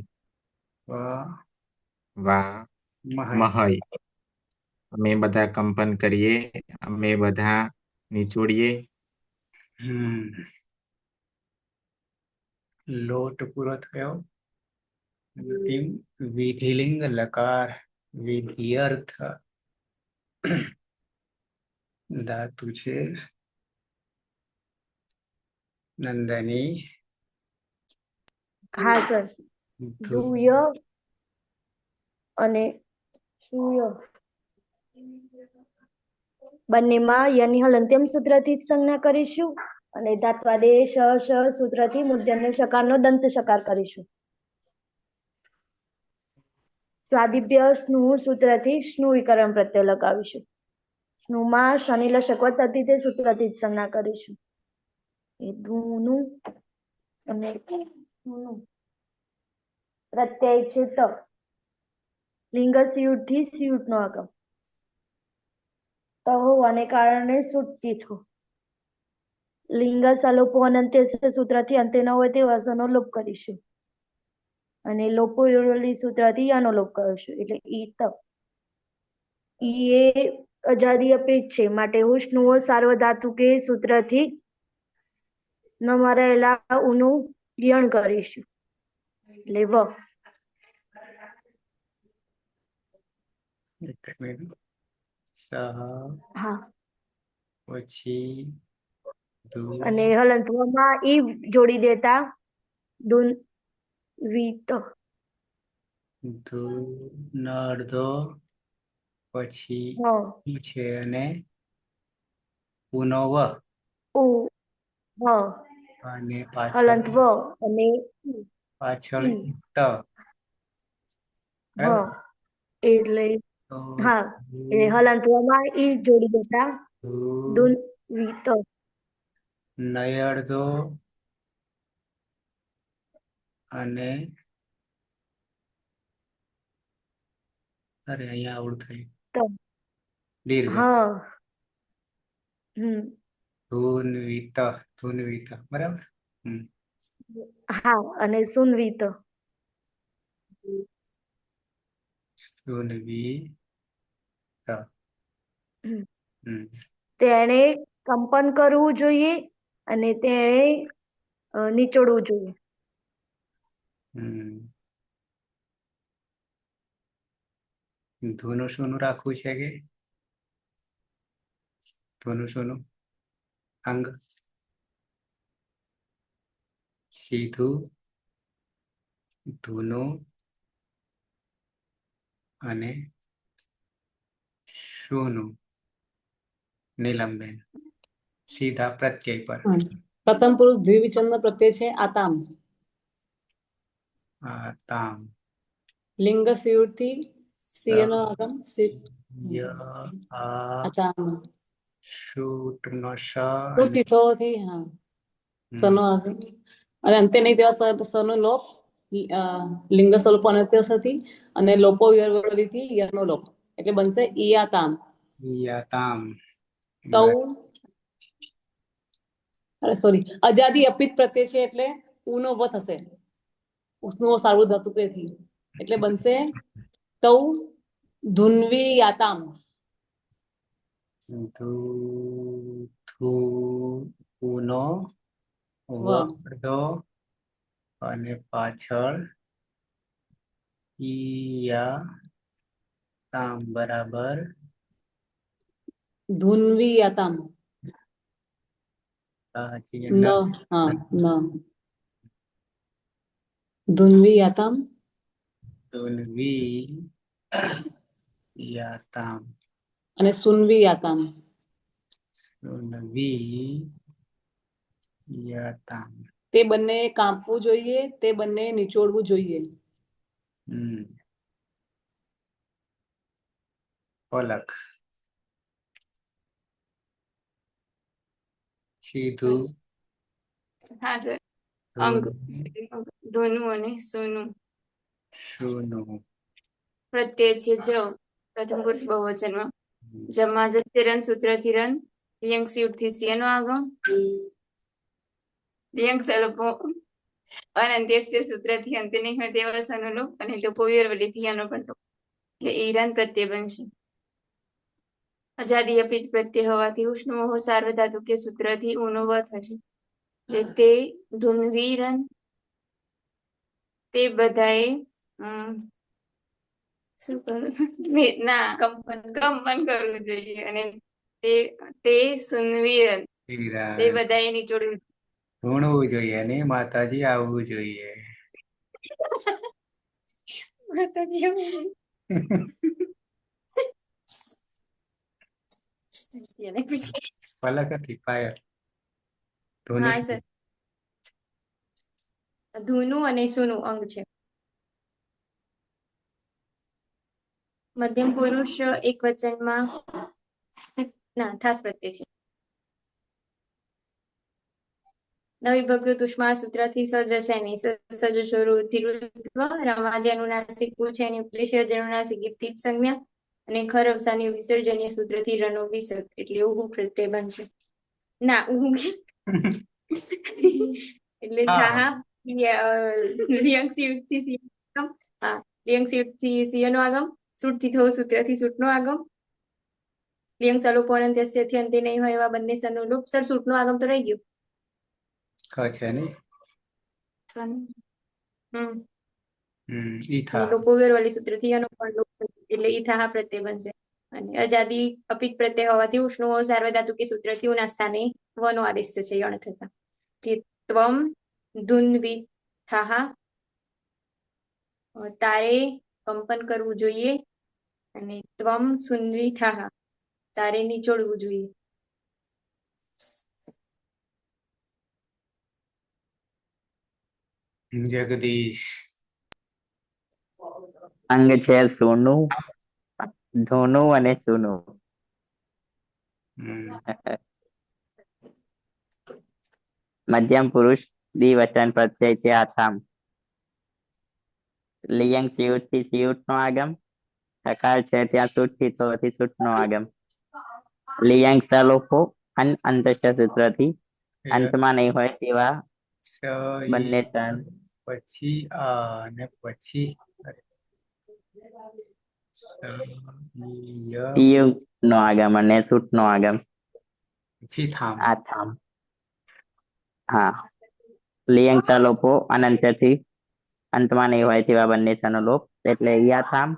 [SPEAKER 1] વા
[SPEAKER 6] વા
[SPEAKER 1] મહય.
[SPEAKER 6] મહય. અમે બધા કંપન કરીએ, અમે બધા નીચોડીએ.
[SPEAKER 1] લોટ પૂરો થયો. વિધિલિંગ લકાર વિધિયર્થ ધાતુ છે નંદની
[SPEAKER 3] હા સર. ધુય અને સુય બંનેમાં યની હલંત્યમ સૂત્રથી જ સંજ્ઞા કરીશું અને ધાત્વાદેશ શ સૂત્રથી મૂર્ધન્ય શકારનો દંત શકાર કરીશું. સ્વાદિભ્ય સ્નુ સૂત્રથી સ્નુ વિકરણ પ્રત્યય લગાવીશું. સ્નુમાં શનિ લશક વત્તાથી તે સૂત્રથી જ સંજ્ઞા કરીશું. એ ધૂનું અને સ્નુનું પ્રત્યય છે ત. લિંગ સિયુટ થી સિયુટ નો આગમ તો હોવાને કારણે સુટતી છો. લિંગ સલોપો અનંત્ય સૂત્રથી અંતે ન હોય તે વસનો લોપ કરીશું અને લોપો સૂત્રથી યાનો લોપ કરીશું. એટલે ઈ ત ઈ એ અજાદી અપેક્ષ છે માટે હું સ્નુઓ સાર્વધાતુકે સૂત્રથી ન રહેલા ઉનું ગણ કરીશું. એટલે વ
[SPEAKER 1] સહ
[SPEAKER 3] હા
[SPEAKER 1] પછી ધૂ
[SPEAKER 3] અને હલંતમાં ઈ જોડી દેતા દુન વિત
[SPEAKER 1] ધૂ ન અડધો પછી
[SPEAKER 3] હ
[SPEAKER 1] ઈ છે અને પુનો વ
[SPEAKER 3] ઉ હ
[SPEAKER 1] અને પાછળ
[SPEAKER 3] હલંત વ અને
[SPEAKER 1] પાછળ
[SPEAKER 3] ઈ
[SPEAKER 1] ટ
[SPEAKER 3] હ
[SPEAKER 1] બરાબર.
[SPEAKER 3] એટલે
[SPEAKER 1] તો
[SPEAKER 3] હા એ
[SPEAKER 1] ધૂ
[SPEAKER 3] હલંતવામાં ઈ જોડી દેતા
[SPEAKER 1] ધૂ
[SPEAKER 3] દુન વિત
[SPEAKER 1] નય અડધો અને અરે અહીંયા આવડું થયું
[SPEAKER 3] ત
[SPEAKER 1] દીર્ઘ
[SPEAKER 3] હા
[SPEAKER 1] ધૂનવિત બરાબર.
[SPEAKER 3] હા અને સુનવીત
[SPEAKER 1] સુનવી
[SPEAKER 3] તેણે કંપન કરવું જોઈએ અને તેણે નીચોડવું જોઈએ.
[SPEAKER 1] ધૂનું શુંનું રાખવું છે કે ધૂનું શુંનું અંગ સીધું ધૂનું અને શુંનું નીલમબેન સીધા પ્રત્યય પર.
[SPEAKER 8] પ્રથમ પુરુષ દ્વિવિચન પ્રત્યય છે આતામ.
[SPEAKER 1] તામ
[SPEAKER 8] લિંગ સિયુડ થી સિંહનો આગમ
[SPEAKER 1] ય આ
[SPEAKER 8] આતામ
[SPEAKER 1] શૂટ નો શ
[SPEAKER 8] શું તીથોથી હા સનો આગમ અને અંતે નહીં તેવા સનો લોપ લિંગ સ્વરૂપ અનત્ય સતી અને લોપો વિયરવરીથી યનો લોપ એટલે બનશે ઈયાતામ
[SPEAKER 1] તામ
[SPEAKER 8] તૌ અરે સોરી અજાદી અપિત પ્રત્યય છે એટલે ઉનો વ થશે ઉષ્ણો સાર્વુ ધાતુકેથી એટલે બનશે તૌ ધુન્વી યાતામ
[SPEAKER 1] ધુ ધુ ઉનો
[SPEAKER 8] વ
[SPEAKER 1] વડો અને પાછળ ઈયા તામ બરાબર
[SPEAKER 8] ધુન્વી યાતામ ન હા ન ધુન્વી યાતામ
[SPEAKER 1] ધુનવી યાતામ
[SPEAKER 8] અને સુનવી યાતામ
[SPEAKER 1] સુનવી યાતામ
[SPEAKER 8] તે બંને કાપવું જોઈએ તે બંને નિચોડવું જોઈએ
[SPEAKER 1] પલક સીધું
[SPEAKER 2] હા સર અંગ ધોનું અને સોનું
[SPEAKER 1] શુનું
[SPEAKER 2] પ્રત્યય છે જ પ્રથમ પુરુષ બહુવચનમાં જમા જતિરન સૂત્રથી રન લિયંગ સિયુડથી સિયનો આગમ લિયંગ સલોપો અનંત્યસ્ય સૂત્રથી અંતે નહીં હોય તેવા સનો લોપ અને લોપો વિયરવલીથી યાનો પણ લોપ એટલે ઈરાન પ્રત્યય બનશે અજાદી અપિત પ્રત્યય હોવાથી ઉષ્ણમોહ સાર્વધાતુકે સૂત્રથી ઊનો વ થશે એટલે તે ધુનવીરન તે બધાએ શું કરું ના કંપન કરવું જોઈએ અને તે તે સુનવીરન તે બધાએ નિચોડવું
[SPEAKER 1] ધૂણવું જોઈએ ને માતાજી આવવું જોઈએ
[SPEAKER 2] માતાજી
[SPEAKER 1] પલક હતી પાયલ
[SPEAKER 2] હા સર ધૂનું અને સુનું અંગ છે મધ્યમ પુરુષ એક વચનમાં ના ખાસ પ્રત્યય છે નવી ભગત ઉષ્મા સૂત્રથી સજશેની સજુ છોરું તિરુત્વ રમાજે અનુનાસિક પૂછે એની ઉપદેશ અનુનાસિક ગીપ્તિત સંજ્ઞા અને ખરવસાની વિસર્જનીય સૂત્રથી રનો વિસર્ગ એટલે ઉહુ પ્રત્યય બનશે ના ઉહુ એટલે થાહા લિયંગથી સિયનો આગમ સૂટથી થવું સૂત્રથી સૂટનો આગમ લિયંગ સલોપો અનંત્યસ્યથી અંતે નહીં હોય એવા બંને સનો લોપ સર સૂટનો આગમ તો રહી ગયું
[SPEAKER 1] છે ને ઈથા
[SPEAKER 2] અને લોકો વેરવાળી સૂત્રથી એનો પણ લોપ એટલે ઈથા પ્રત્યય બનશે અને અજાદી અપિત પ્રત્યય હોવાથી ઉષ્ણો સાર્વધાતુકે સૂત્રથી ઉના સ્થાને વનો આદેશ થશે યણ થતા કે ત્વમ ધુન્વી થાહા તારે કંપન કરવું જોઈએ અને ત્વમ સુન્વી થાહા તારે નિચોડવું જોઈએ
[SPEAKER 1] જગદીશ
[SPEAKER 4] અંગ છે સોનું ધોનું અને સુનું મધ્યમ પુરુષ દ્વિવચન પ્રત્યય છે આસામ લિયંગ સિયુટ થી સિયુટ નો આગમ સકાર છે ત્યાં સૂટ થી તો થી સૂટ નો આગમ લિયંગ સલોપો અંતસ્થ સૂત્ર થી અંતમાં નહીં હોય તેવા બંને ટન
[SPEAKER 1] પછી અને પછી
[SPEAKER 4] ટિયુગ નો આગમ અને સૂટ નો આગમ
[SPEAKER 1] પછી થામ
[SPEAKER 4] આથામ હા લિયંગ સલોપો અનંતથી અંતમાં નહીં હોય તેવા બંને સનો લોપ એટલે યાથામ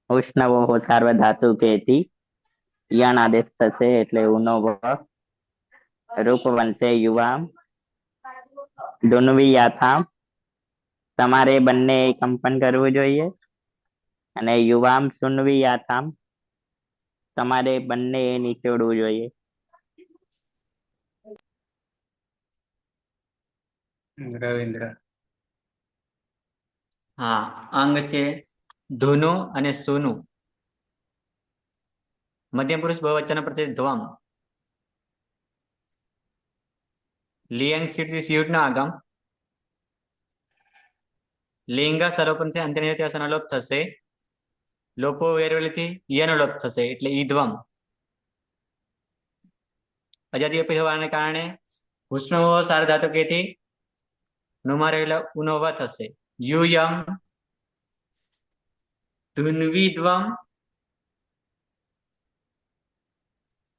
[SPEAKER 4] ઉષ્ણવો સાર્વધાતુ કેતી યણ આદેશ થશે એટલે ઉનો રૂપ બનશે યુવામ ધુનવી યાથામ તમારે બંને કંપન કરવું જોઈએ અને યુવામ સુનવી યાથામ તમારે બંને નીચોડવું જોઈએ
[SPEAKER 1] રવિન્દ્ર.
[SPEAKER 5] હા, અંગ છે ધુનું અને સુનું. મધ્યમ પુરુષ બહુવચન પ્રત્યય ધ્વમ. લિંગ સ્થિતિ સિયુટ નો આગમ. લિંગ સર્વપુરુષ છે અંત્યની વ્યત્યાસનો લોપ થશે. લોપો વેરવલીથી યનો લોપ થશે એટલે ઈધ્વમ. અજાતી અપી હોવાને કારણે ઉષ્ણ સાર્વધાતુકેથી નુમાં રહેલા ઉનો વ થશે. યુયમ ધુન્વિદ્વમ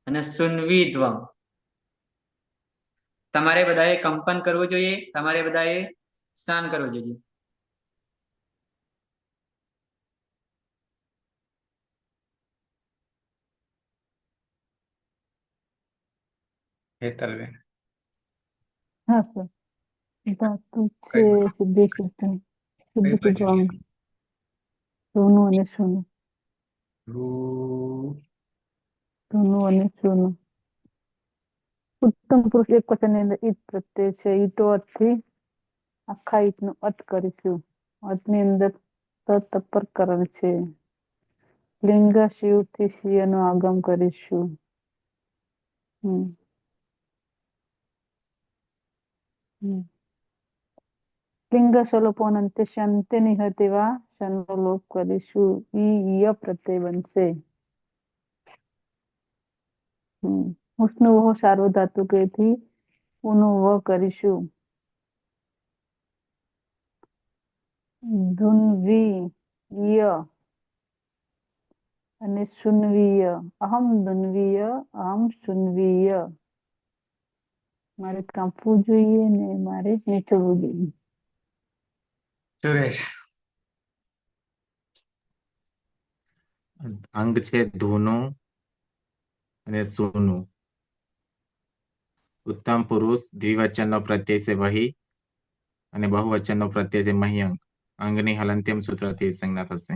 [SPEAKER 5] અને સુન્વિદ્વમ. તમારે બધાએ કંપન કરવું જોઈએ, તમારે બધાએ સ્નાન કરવું જોઈએ.
[SPEAKER 1] હેતલબેન.
[SPEAKER 7] હા સર. ધાતુ છે
[SPEAKER 1] કઈ બાજુ?
[SPEAKER 7] સિદ્ધિ સિદ્ધ
[SPEAKER 1] કઈ
[SPEAKER 7] સિદ્ધ સિદ્ધ
[SPEAKER 1] બાજુ
[SPEAKER 7] અંગ ધૂનું અને સૂનું
[SPEAKER 1] રૂ
[SPEAKER 7] ધૂનું અને સૂનું ઉત્તમ પુરુષ એક વચનની અંદર ઈદ પ્રત્યય છે. ઈટો અર્થથી આખા ઈટનો અર્થ કરીશું. અર્થની અંદર તત્પરકરણ છે. લિંગ શિવથી શિયનો આગમ કરીશું. લિંગ સ્વલોપોન અંત્ય અંત્યની હોય તેવા શનો લોપ કરીશું. ઈ પ્રત્યય બનશે. ઉષ્ણ વહો સાર્વધાતુકેથી ઉનો વ કરીશું. ધુન્વીય અને સુન્વીય. અહમ ધુન્વીય અહમ સુન્વીય. મારે કાપવું જોઈએ ને મારે નીચળવું જોઈએ.
[SPEAKER 1] સુરેશ.
[SPEAKER 6] અંગ છે ધૂનું અને સૂનું. ઉત્તમ પુરુષ દ્વિવચનનો પ્રત્યય છે વહી અને બહુવચનનો પ્રત્યય છે મહ્યંગ. અંગની હલંત્યમ સૂત્રથી સંજ્ઞા થશે.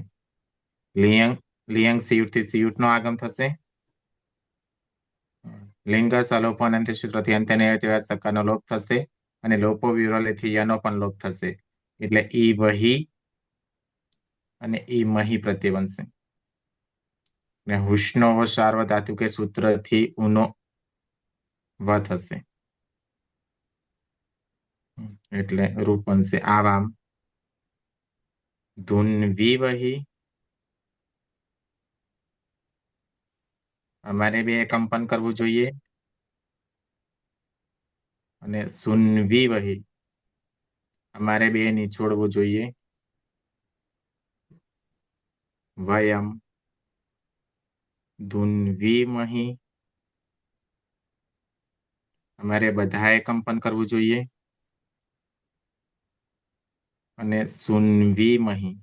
[SPEAKER 6] લિયંગ સિયુટથી સિયુટનો આગમ થશે. લિંગ સલોપન અંત્ય સૂત્રથી અંત્યની સકારનો લોપ થશે અને લોપો વિરોલેથી યનો પણ લોપ થશે એટલે ઈ વહી અને ઈ મહી પ્રત્યય બનશે. ને હુષ્નો સાર્વધાતુકે સૂત્રથી ઉનો વ થશે એટલે રૂપ બનશે આવામ ધુન્વી વહી. અમારે બે કંપન કરવું જોઈએ અને સુન્વી વહી અમારે બે નીચોડવું જોઈએ. વયમ ધુન્વી મહી અમારે બધાએ કંપન કરવું જોઈએ અને સુન્વી મહી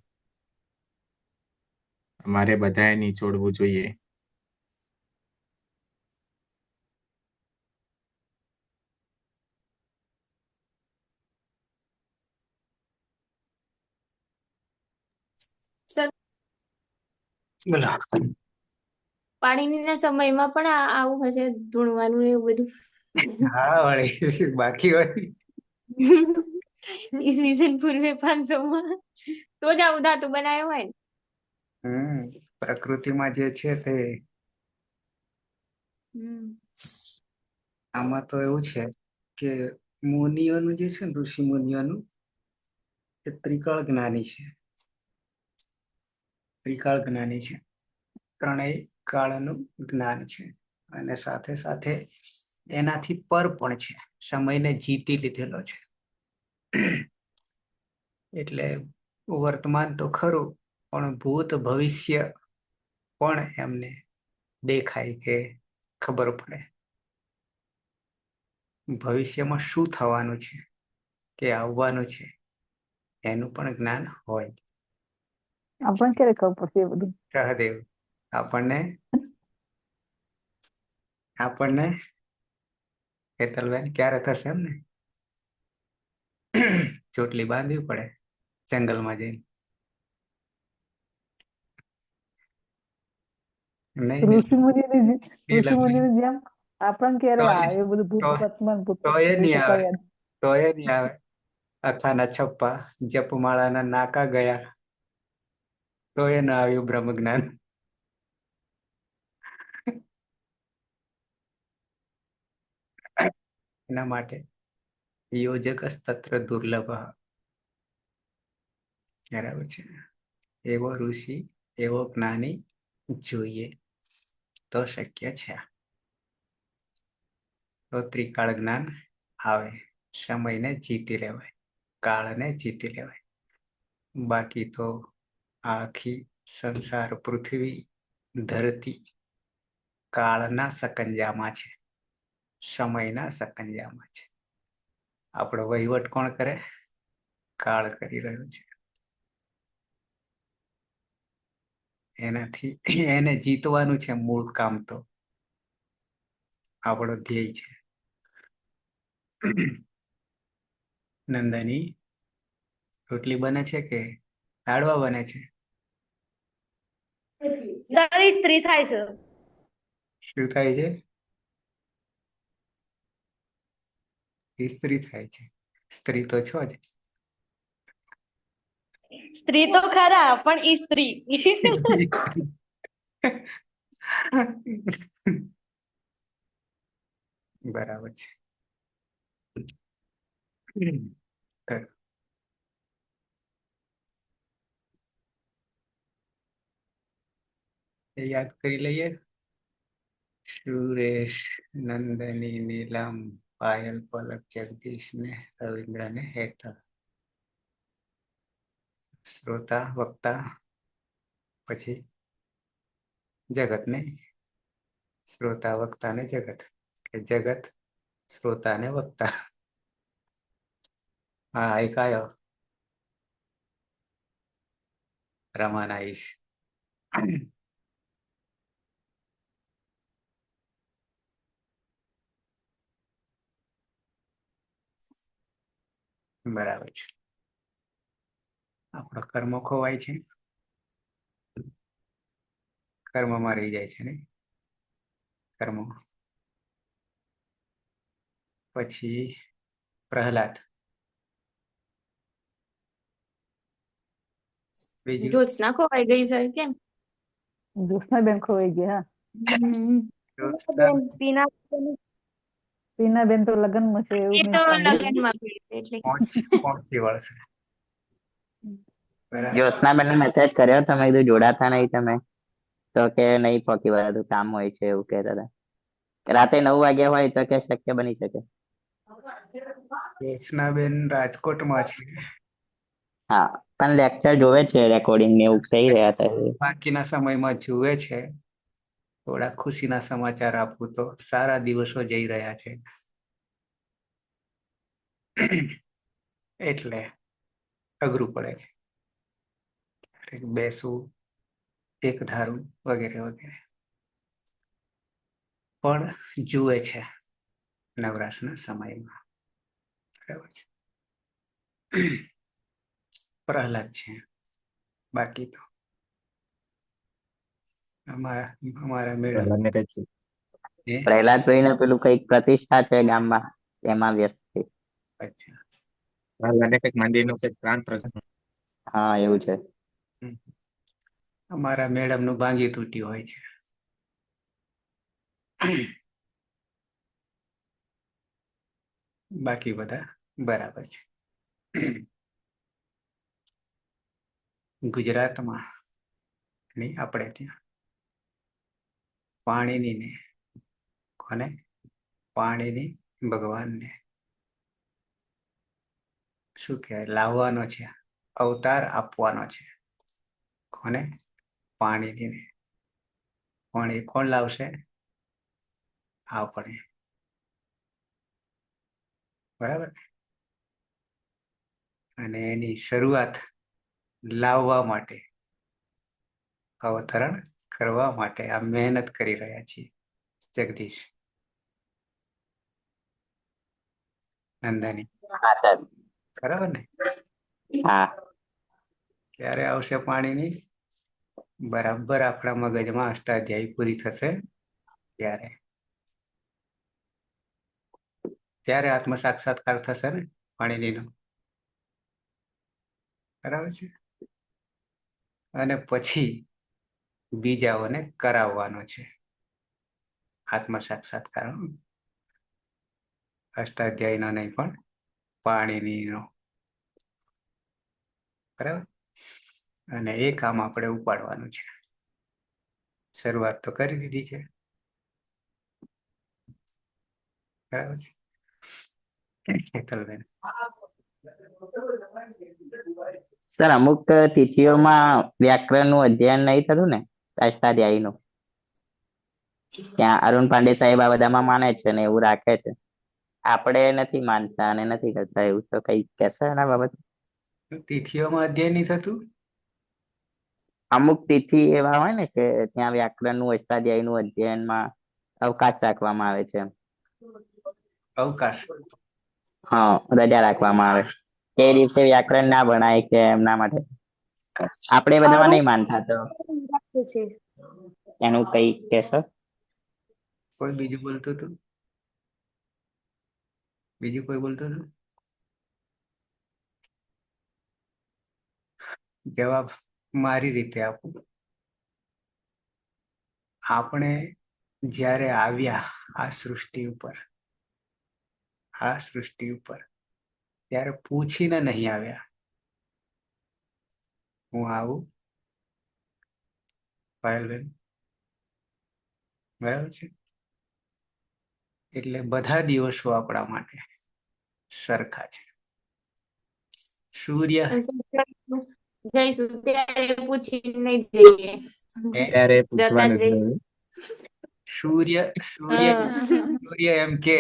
[SPEAKER 6] અમારે બધાએ નીચોડવું જોઈએ.
[SPEAKER 2] સર
[SPEAKER 1] બોલો.
[SPEAKER 2] પાણીના સમયમાં પણ આવું હશે ધૂણવાનું ને એવું બધું.
[SPEAKER 1] હા વળી બાકી વળી
[SPEAKER 2] ઈસવીસન પૂર્વે 500 માં તો જ આવું ધાતુ બનાવ્યો હોય ને.
[SPEAKER 1] પ્રકૃતિમાં જે છે તે આમાં તો એવું છે કે મુનિઓનું જે છે ને ઋષિ મુનિઓનું એ ત્રિકાળ જ્ઞાની છે. ત્રિકાળ જ્ઞાની છે. ત્રણેય કાળનું જ્ઞાન છે અને સાથે સાથે એનાથી પર પણ છે. સમયને જીતી લીધેલો છે. એટલે વર્તમાન તો ખરું પણ ભૂત ભવિષ્ય પણ એમને દેખાય કે ખબર પડે ભવિષ્યમાં શું થવાનું છે કે આવવાનું છે એનું પણ જ્ઞાન હોય.
[SPEAKER 7] આપણને ક્યારે ખબર પડશે એ બધું.
[SPEAKER 1] સહદેવ આપણને હેતલબેન ક્યારે થશે એમ ને ચોટલી બાંધવી પડે જંગલમાં જઈને. નહીં
[SPEAKER 7] ઋષિ
[SPEAKER 1] નહીં
[SPEAKER 7] મુનિની જેમ આપણને ક્યારે
[SPEAKER 1] તો
[SPEAKER 7] આવે એ બધું ભૂત
[SPEAKER 1] તો
[SPEAKER 7] વર્તમાન ભૂત
[SPEAKER 1] તો એ
[SPEAKER 7] ભવિષ્ય
[SPEAKER 1] નહીં
[SPEAKER 7] તો
[SPEAKER 1] આવે
[SPEAKER 7] કઈ
[SPEAKER 1] તો એ નહીં આવે આખાના છપ્પા જપમાળાના નાકા ગયા તો એ ન આવ્યું બ્રહ્મ જ્ઞાન. એના માટે યોજક તત્ર દુર્લભ. બરાબર છે. એવો ઋષિ એવો જ્ઞાની જોઈએ તો શક્ય છે. તો ત્રિકાળ જ્ઞાન આવે, સમયને જીતી લેવાય, કાળને જીતી લેવાય. બાકી તો આખી સંસાર પૃથ્વી ધરતી કાળના સકંજામાં છે, સમયના સકંજામાં છે. આપણો વહીવટ કોણ કરે? કાળ કરી રહ્યો છે. એનાથી એને જીતવાનું છે. મૂળ કામ તો આપણો ધ્યેય છે. નંદાની રોટલી બને છે કે લાડવા બને છે?
[SPEAKER 3] સર સ્ત્રી થાય છે.
[SPEAKER 1] શું થાય છે? સ્ત્રી થાય છે. સ્ત્રી તો છો જ.
[SPEAKER 3] સ્ત્રી તો ખરા પણ ઈ સ્ત્રી.
[SPEAKER 1] બરાબર છે. કર. એ યાદ કરી લઈએ. સુરેશ, નંદની, નીલમ, પાયલ, પલક, જગદીશ ને રવિન્દ્ર ને હેતલ. શ્રોતા, વક્તા, પછી જગત ને. શ્રોતા, વક્તા ને જગત, કે જગત શ્રોતા ને વક્તા. હા, એક આયો રમાનાઈશ. બરાબર છે. આપણો કર્મ ખોવાય છે, કર્મમાં રહી જાય છે ને કર્મ. પછી પ્રહલાદ, બીજું
[SPEAKER 2] જ્યોત્સના ખોવાઈ ગઈ સર કેમ?
[SPEAKER 7] જ્યોત્સનાબેન ખોવાઈ ગયા.
[SPEAKER 1] જ્યોત્સના,
[SPEAKER 7] ટીનાબેન તો લગ્નમાં છે એવું
[SPEAKER 2] એ
[SPEAKER 7] મેં
[SPEAKER 2] તો
[SPEAKER 7] સાંભળ્યું.
[SPEAKER 2] લગ્નમાં ગઈ એટલે
[SPEAKER 1] પહોંચી વળશે. બરાબર.
[SPEAKER 4] જ્યોત્સનાબેનને મેસેજ કર્યો તમે કીધું જોડાતા નહીં તમે, તો કે નહીં પહોંચી વળાતું, કામ હોય છે એવું કહેતા હતા. રાતે 9 વાગ્યા હોય તો કે શક્ય બની શકે.
[SPEAKER 1] જ્યોત્સનાબેન રાજકોટમાં છે.
[SPEAKER 4] હા, પણ લેક્ચર જોવે છે, રેકોર્ડિંગ ને એવું કહી રહ્યા હતા એ.
[SPEAKER 1] બાકીના સમયમાં જુએ છે. થોડા ખુશીના સમાચાર આપું તો સારા દિવસો જઈ રહ્યા છે. એટલે અઘરું પડે છે. ક્યારેક બેસવું, એક ધારું વગેરે વગેરે. પણ જુએ છે નવરાશના સમયમાં. બરાબર છે. પ્રહલાદ છે. બાકી તો અમારા મેળા.
[SPEAKER 6] પ્રહલાદને કઈક
[SPEAKER 4] પ્રહલાદભાઈ ને પેલું કઈક પ્રતિષ્ઠા છે ગામમાં, એમાં વ્યસ્ત છે.
[SPEAKER 1] અચ્છા.
[SPEAKER 6] પ્રહલાદને કઈક મંદિરનું કઈક પ્રાણ પ્રગટ.
[SPEAKER 4] હા, એવું છે.
[SPEAKER 1] અમારા મેડમ નું ભાંગી તૂટ્યું હોય છે. બાકી બધા બરાબર છે. ગુજરાતમાં નહીં, આપણે ત્યાં પાણીની ને કોને? પાણીની ભગવાનને શું કહેવાય? લાવવાનો છે, અવતાર આપવાનો છે. કોને? પાણીની ને. પણ એ કોણ લાવશે? આપણે. બરાબર. અને એની શરૂઆત લાવવા માટે, અવતરણ કરવા માટે આ મહેનત કરી રહ્યા છીએ. જગદીશ, નંદાની,
[SPEAKER 4] હા સર.
[SPEAKER 1] બરાબર ને?
[SPEAKER 4] હા,
[SPEAKER 1] ક્યારે આવશે પાણીની? બરાબર આપણા મગજમાં અષ્ટાધ્યાયી પૂરી થશે ત્યારે ત્યારે આત્મ સાક્ષાત્કાર થશે ને પાણીનીનો. બરાબર છે. અને પછી બીજાઓને કરાવવાનો છે આત્મ સાક્ષાત્કાર. અષ્ટાધ્યાયનો નહીં પણ પાણીનીનો. બરાબર. અને એ કામ આપણે ઉપાડવાનું છે. શરૂઆત તો કરી દીધી છે. બરાબર છે હેતલબેન.
[SPEAKER 4] સર અમુક તિથિઓમાં વ્યાકરણનું અધ્યયન નહીં થતું ને, અષ્ટાધ્યાયીનું. ત્યાં અરુણ પાંડે સાહેબ આ બધામાં માને છે ને એવું રાખે છે. આપણે નથી માનતા અને નથી કરતા, એવું તો કઈ કહેશો એના બાબત?
[SPEAKER 1] તિથિઓમાં અધ્યયન નહીં થતું.
[SPEAKER 4] અમુક તિથિ એવા હોય ને કે ત્યાં વ્યાકરણનું અષ્ટાધ્યાયીનું અધ્યયનમાં અવકાશ રાખવામાં આવે છે.
[SPEAKER 1] અવકાશ.
[SPEAKER 4] હા, રજા રાખવામાં આવે. એ દિવસે વ્યાકરણ ના ભણાય કે એમના માટે. આપણે બધામાં નહીં માનતા, તો
[SPEAKER 3] રાખે છે.
[SPEAKER 4] એનું કઈ કહેશો?
[SPEAKER 1] કોઈ બીજું બોલતું હતું? બીજું કોઈ બોલતું હતું? જવાબ મારી રીતે આપું. આપણે જ્યારે આવ્યા આ સૃષ્ટિ ઉપર, ત્યારે પૂછીને નહીં આવ્યા હું આવું. પાયલબેન, બરાબર છે. એટલે બધા દિવસો આપણા માટે સરખા છે. સૂર્ય
[SPEAKER 2] જઈશું ત્યારે પૂછી નહીં જઈએ.
[SPEAKER 6] ત્યારે
[SPEAKER 2] જતા
[SPEAKER 6] પૂછવાનું
[SPEAKER 2] જ
[SPEAKER 6] જ
[SPEAKER 2] રહીશું.
[SPEAKER 6] નહીં.
[SPEAKER 1] સૂર્ય સૂર્ય સૂર્ય એમ કે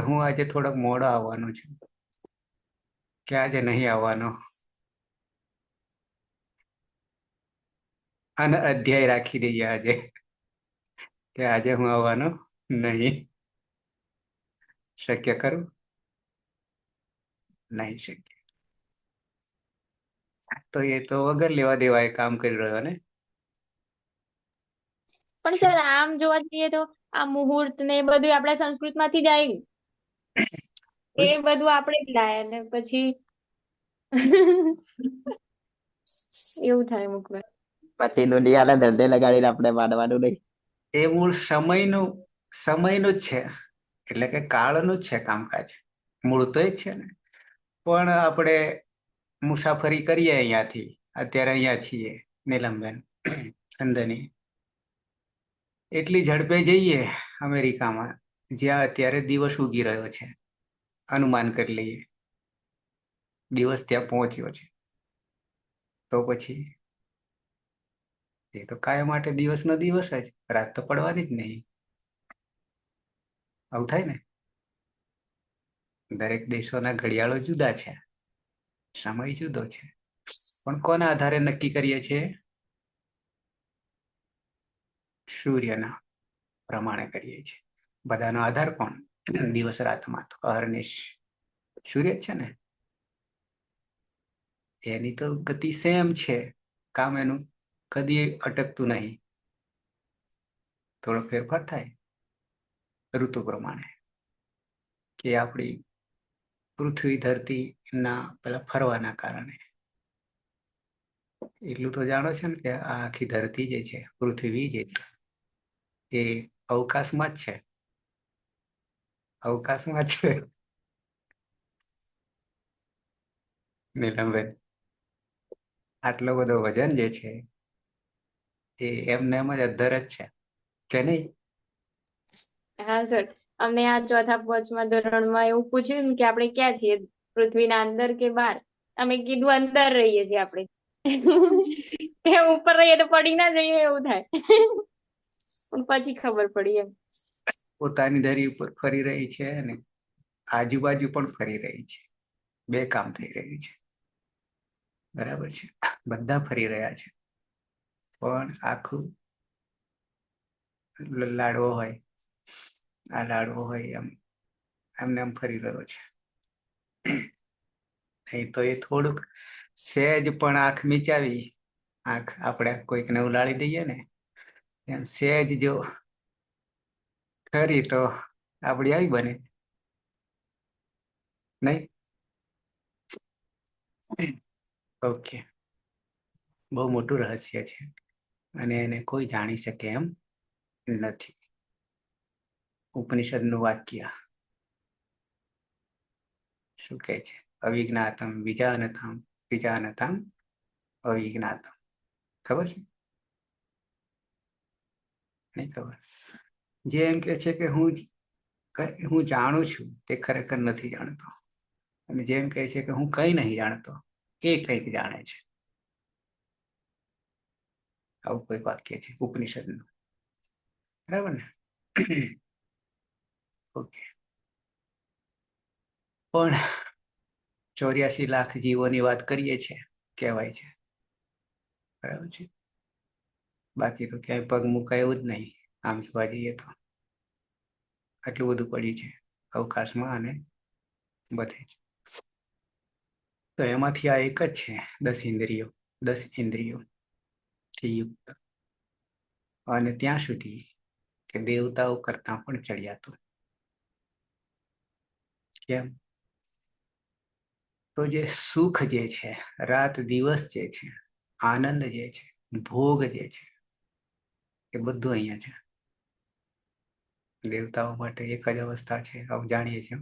[SPEAKER 1] હું આજે થોડોક મોડો આવવાનો છું, કે આજે નહીં આવવાનો, અને અધ્યાય રાખી દઈએ આજે કે આજે હું આવવાનો નહીં. શક્ય કરું? નહીં શક્ય. તો એ તો વગર લેવા દેવા એ કામ કરી રહ્યો ને.
[SPEAKER 2] પણ સર આમ જોવા જઈએ તો આ મુહૂર્ત ને એ બધું આપણા સંસ્કૃત માંથી જ આવી. એ બધું આપણે જ લાયા ને પછી એવું થાય અમુક વાર.
[SPEAKER 4] પછી દુનિયાને ધંધે લગાડીને આપણે માનવાનું નહીં.
[SPEAKER 1] એ મૂળ સમયનું જ છે, એટલે કે કાળનું જ છે કામકાજ. મૂળ તો એ જ છે ને. પણ આપણે મુસાફરી કરીએ અહીંયાથી, અત્યારે અહીંયા છીએ નીલમબેન ચંદની, એટલી ઝડપે જઈએ અમેરિકામાં, જ્યાં અત્યારે દિવસ ઉગી રહ્યો છે. અનુમાન કરી લઈએ દિવસ ત્યાં પહોંચ્યો છે, તો પછી એ તો કાયમ માટે દિવસનો દિવસ જ, રાત તો પડવાની જ નહીં. આવું થાય ને. દરેક દેશોના ઘડિયાળો જુદા છે, સમય જુદો છે, પણ કોના આધારે નક્કી કરીએ છીએ? સૂર્યના પ્રમાણે કરીએ છીએ. બધાનો આધાર કોણ? દિવસ રાતમાં તો અહર્નિશ સૂર્ય જ છે ને. એની તો ગતિ સેમ છે, કામ એનું કદી અટકતું નહીં. થોડો ફેરફાર થાય ઋતુ પ્રમાણે, કે આપણી પૃથ્વી ધરતીના પેલા ફરવાના કારણે. એટલું તો જાણો છે ને કે આ આખી ધરતી જે છે, પૃથ્વી જે છે, એ અવકાશમાં જ છે. અવકાશમાં છે નીલમબેન. આટલો બધો વજન જે છે એ એમને એમ જ અધ્ધર જ છે કે નહીં?
[SPEAKER 2] હા સર, અમને આ ચોથા પાંચમા ધોરણમાં એવું પૂછ્યું ને કે આપણે ક્યાં છીએ, પૃથ્વીના અંદર કે બહાર? અમે કીધું અંદર રહીએ છીએ આપણે. તે ઉપર રહીએ તો પડી ના જઈએ એવું થાય. પણ પછી ખબર પડી એમ.
[SPEAKER 1] પોતાની ધરી ઉપર ફરી રહી છે અને આજુબાજુ પણ ફરી રહી છે. બે કામ થઈ રહ્યું છે. બરાબર છે, બધા ફરી રહ્યા છે, પણ આખું લાડવો હોય, આ લાડવો હોય એમને એમ ફરી રહ્યો છે. નહીં તો એ થોડુંક સહેજ પણ આંખ મીચાવી, આંખ આપણે કોઈકને ઉલાળી દઈએ ને એમ સહેજ જો ખરી તો આપડી આવી બને નહીં. ઓકે, બહુ મોટું રહસ્ય છે અને એને કોઈ જાણી શકે એમ નથી. ઉપનિષદનું વાક્ય શું કહે છે? અવિજ્ઞાતમ વિજાનતામ વિજાનતામ અવિજ્ઞાતમ. ખબર છે? નહીં ખબર. જે એમ કે છે કે હું જાણું છું તે ખરેખર નથી જાણતો, અને જેમ કહે છે કે હું કઈ નહીં જાણતો એ કંઈક જાણે છે. આવું કોઈ વાક્ય છે ઉપનિષદનું. બરાબર ને? ઓકે. પણ 84 લાખ જીવોની વાત કરીએ છીએ, કહેવાય છે. બરાબર છે. બાકી તો ક્યાંય પગ મુકાય એવું જ નહીં. આમ જોવા જઈએ તો આટલું બધું પડ્યું છે અવકાશમાં અને બધે જ. તો એમાંથી આ એક જ છે 10 ઇન્દ્રિયોથી યુક્ત, અને ત્યાં સુધી કે દેવતાઓ કરતા પણ ચડિયાતું. કેમ? તો જે સુખ જે છે, રાત દિવસ જે છે, આનંદ જે છે, ભોગ જે છે, એ બધું અહીંયા છે. દેવતાઓ માટે એક જ અવસ્થા છે, આવું જાણીએ છીએ.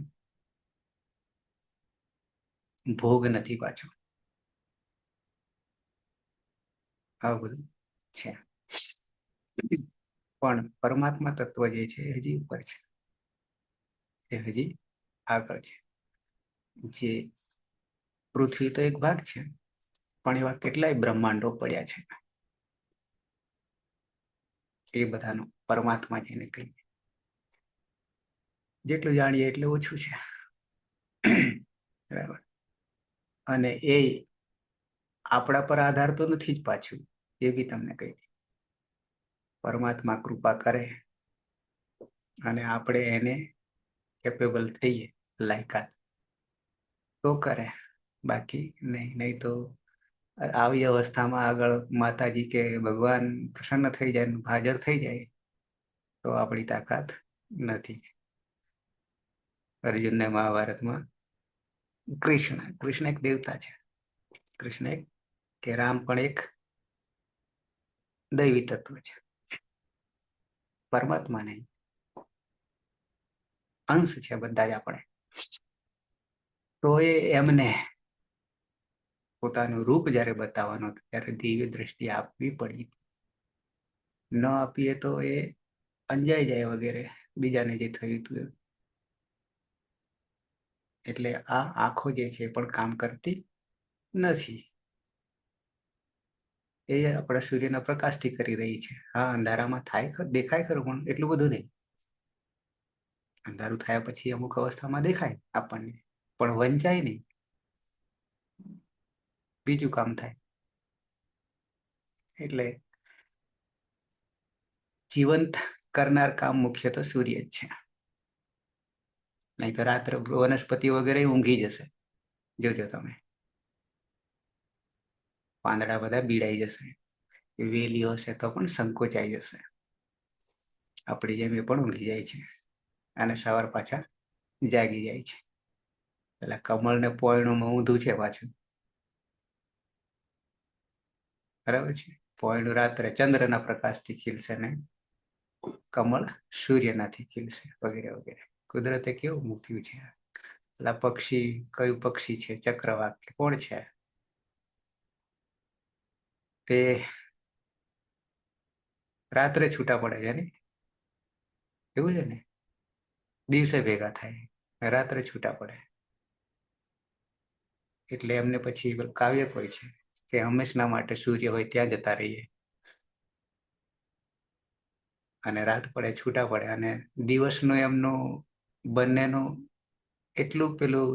[SPEAKER 1] ભોગ નથી પાછો. આવું બધું છે. પણ પરમાત્મા તત્વ જે છે એ હજી ઉપર છે, એ હજી આગળ છે. જે પૃથ્વી તો એક ભાગ છે, પણ એવા કેટલાય બ્રહ્માંડો પડ્યા છે. એ બધાનું પરમાત્મા જેને કહીએ. જેટલું જાણીએ એટલું ઓછું છે. બરાબર. અને એ આપણા પર આધાર તો નથી જ પાછું, એ બી તમને કહી દે. પરમાત્મા કૃપા કરે અને આપણે એને કેપેબલ થઈએ, લાયકાત, તો કરે. બાકી નહીં તો આવી અવસ્થામાં આગળ માતાજી કે ભગવાન પ્રસન્ન થઈ જાય, હાજર થઈ જાય તો આપણી તાકાત નથી. અર્જુનને મહાભારતમાં કૃષ્ણ એક દેવતા છે. કૃષ્ણ એક કે રામ પણ એક દૈવી તત્વ છે, પરમાત્મા નહીં. અંશ છે બધા જ આપણે. તો એમને પોતાનું રૂપ જ્યારે બતાવવાનું ત્યારે દિવ્ય દ્રષ્ટિ આપવી પડી. ન આપીએ તો એ અંજાઈ જાય વગેરે, બીજાને જે થયું હતું. એટલે આ આંખો જે છે પણ કામ કરતી નથી. એ આપણા સૂર્યના પ્રકાશથી કરી રહી છે. હા, અંધારામાં થાય, દેખાય ખરું, પણ એટલું બધું નહીં. અંધારું થયા પછી અમુક અવસ્થામાં દેખાય આપણને, પણ વંચાય નહીં, બીજું કામ થાય. એટલે જીવંત કરનાર કામ મુખ્ય તો સૂર્ય જ છે. નહીં તો રાત્રે વનસ્પતિ વગેરે ઊંઘી જશે. જોજો તમે, પાંદડા બધા બીડાઈ જશે, વેલીઓ હશે તો પણ સંકોચાઈ જશે. આપણી જેમ એ પણ ઊંઘી જાય છે અને સવાર પાછા જાગી જાય છે. પેલા કમળ ને પોયણું ઊંધું છે પાછું. બરાબર છે. પોયણું રાત્રે ચંદ્રના પ્રકાશથી ખીલશે ને કમળ સૂર્યનાથી ખીલશે, વગેરે વગેરે. કુદરતે કેવું મૂક્યું છે. પેલા પક્ષી, કયું પક્ષી છે? ચક્રવાક કોણ છે? તે રાત્રે છૂટા પડે છે ને, એવું છે ને? દિવસે ભેગા થાય, રાત્રે છૂટા પડે. એટલે એમને પછી કાવ્ય કોઈ છે કે હંમેશના માટે સૂર્ય હોય ત્યાં જતા રહીએ, અને રાત પડે છૂટા પડે. અને દિવસનું એમનું બંનેનું એટલું પેલું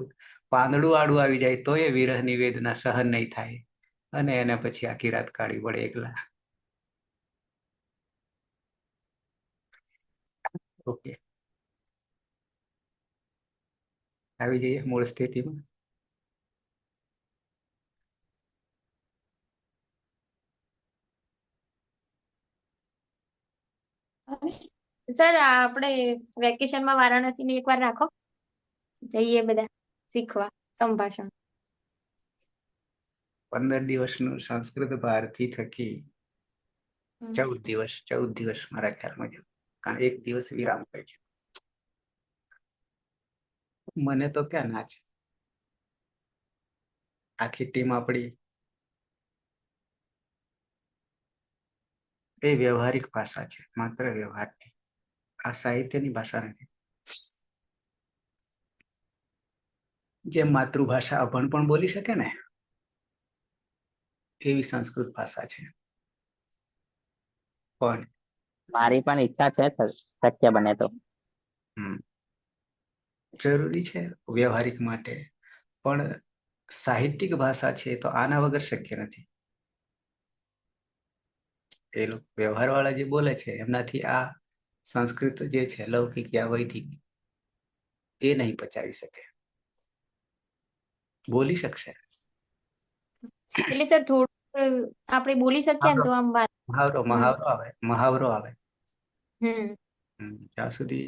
[SPEAKER 1] પાંદડું આડું આવી જાય તો એ વિરહની વેદના સહન નહીં થાય, અને એને પછી આખી રાત કાઢવી પડે એકલા. ઓકે, આવી જઈએ મૂળ સ્થિતિમાં.
[SPEAKER 2] સર, આપણે વેકેશનમાં વારાણસી એકવાર રાખો, જઈએ બધા શીખવા સંભાષણ.
[SPEAKER 1] 15 દિવસનું સંસ્કૃત ભારતી થકી
[SPEAKER 2] હમ.
[SPEAKER 1] 14 દિવસ મારા ખ્યાલમાં છે, કારણ એક દિવસ વિરામ હોય છે. મને તો ક્યાં ના છે, આખી ટીમ આપણી એ વ્યવહારિક ભાષા છે, માત્ર વ્યવહારની. આ સાહિત્યની ભાષા નથી. જેમ માતૃભાષા અભણ પણ બોલી શકે ને, એવી સંસ્કૃત ભાષા છે. પણ
[SPEAKER 4] મારી પણ ઈચ્છા છે શક્ય બને તો.
[SPEAKER 1] જરૂરી છે વ્યવહારિક માટે, પણ સાહિત્યિક ભાષા છે તો આના વગર શક્ય નથી. એ લોકો વ્યવહાર વાળા જે બોલે છે એમનાથી આ સંસ્કૃત જે છે લૌકિક યા વૈદિક એ નહીં પચાવી શકે. બોલી શકશે,
[SPEAKER 2] એટલે સર થોડું આપણે બોલી શકીએ ને તો આમ વાત.
[SPEAKER 1] મહાવરો આવે.
[SPEAKER 2] હમ
[SPEAKER 1] જ્યાં સુધી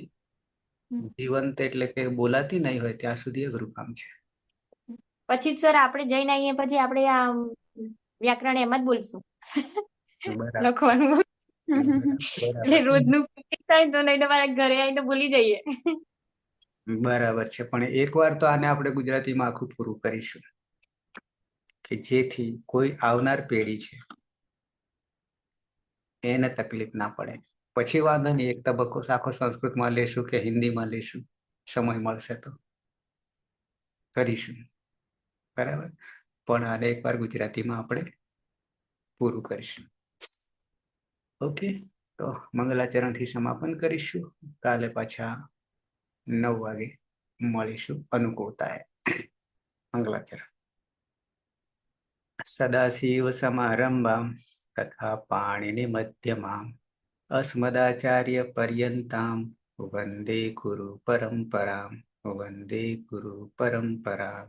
[SPEAKER 2] હમ.
[SPEAKER 1] જીવંત એટલે કે બોલાતી નહીં હોય ત્યાં સુધી અઘરું કામ છે.
[SPEAKER 2] પછી જ સર આપણે જઈને આવીએ પછી આપણે આ વ્યાકરણ એમ જ બોલશું
[SPEAKER 1] બરાબર
[SPEAKER 2] લખવાનું. એટલે
[SPEAKER 1] બરાબર
[SPEAKER 2] રોજનું practice થાય તો નહીં તો મારા ઘરે આવીને ભૂલી જઈએ.
[SPEAKER 1] બરાબર છે, પણ એકવાર તો આને આપણે ગુજરાતીમાં આખું પૂરું કરીશું કે જેથી કોઈ આવનાર પેઢી છે એને તકલીફ ના પડે. પછી વાંધો નહીં, એક તબક્કો આખો સંસ્કૃતમાં લેશું કે હિન્દીમાં લેશું, સમય મળશે તો કરીશું. બરાબર, પણ આને એકવાર ગુજરાતીમાં આપણે પૂરું કરીશું. ઓકે, તો મંગલાચરણથી સમાપન કરીશું. કાલે પાછા 9 વાગે મળીશું અનુકૂળતાએ. મંગલાચરણ. સદાશિવ સમારંભામ તથા પાણીની મધ્યમામ અસ્મદાચાર્ય પર્યંતામ વંદે ગુરુ પરંપરામ વંદે ગુરુ પરંપરામ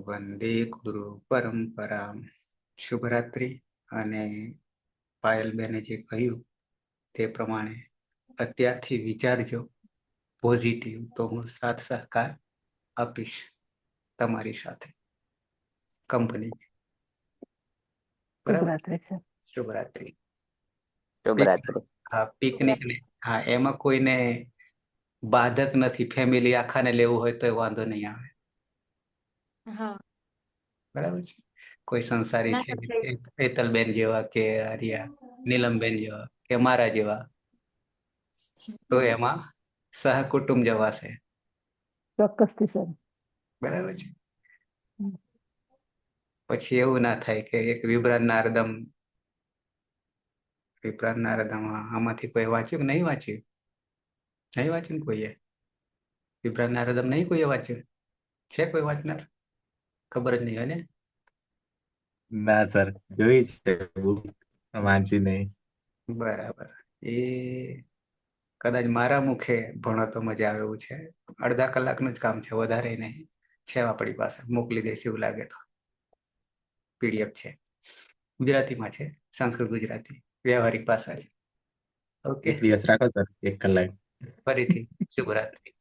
[SPEAKER 1] વંદે ગુરુ પરંપરામ. શુભરાત્રિ. અને પાયલબેને જે કહ્યું તે પ્રમાણે અત્યારથી વિચારજો પોઝિટિવ, તો હું સાથ સહકાર આપીશ તમારી સાથે, કંપની. બરાબર,
[SPEAKER 7] શુભરાત્રી છે.
[SPEAKER 1] શુભરાત્રિ.
[SPEAKER 4] શુભરાત્રિ.
[SPEAKER 1] હા, પિકનિક ને હા એમાં કોઈને બાધક નથી, ફેમિલી આખાને લેવું હોય તો વાંધો નહીં આવે.
[SPEAKER 2] હા
[SPEAKER 1] બરાબર છે. કોઈ સંસારી
[SPEAKER 2] ના
[SPEAKER 1] છે
[SPEAKER 2] સર,
[SPEAKER 1] હેતલબેન જેવા કે આર્યા નીલમબેન જેવા કે મારા જેવા, તો એમાં સહકુટુંબ જવાશે.
[SPEAKER 7] ચોક્કસથી સર.
[SPEAKER 1] બરાબર છે. પછી એવું ના થાય કે એક વિભ્રાટ નારદમ આમાંથી કોઈ વાંચ્યું કે નહીં વાંચ્યું? નહીં વાંચ્યું ને કોઈએ? વિભ્રાટ નારદમ નહીં કોઈએ વાંચ્યું? છે કોઈ વાંચનાર? ખબર જ નહીં હોય ને?
[SPEAKER 6] ના સર, જોઈ છે book, વાંચી નહીં.
[SPEAKER 1] બરાબર. એ કદાચ મારા મુખે ભણો તો મજા આવે એવું છે. અડધા કલાકનું જ કામ છે, વધારે નહીં. છે આપણી પાસે, મોકલી દઈશ એવું લાગે તો. PDF છે, ગુજરાતીમાં છે, સંસ્કૃત ગુજરાતી વ્યવહારિક ભાષા છે. ઓકે,
[SPEAKER 6] એક દિવસ રાખો સર, 1 કલાક.
[SPEAKER 1] ફરીથી શુભરાત્રી.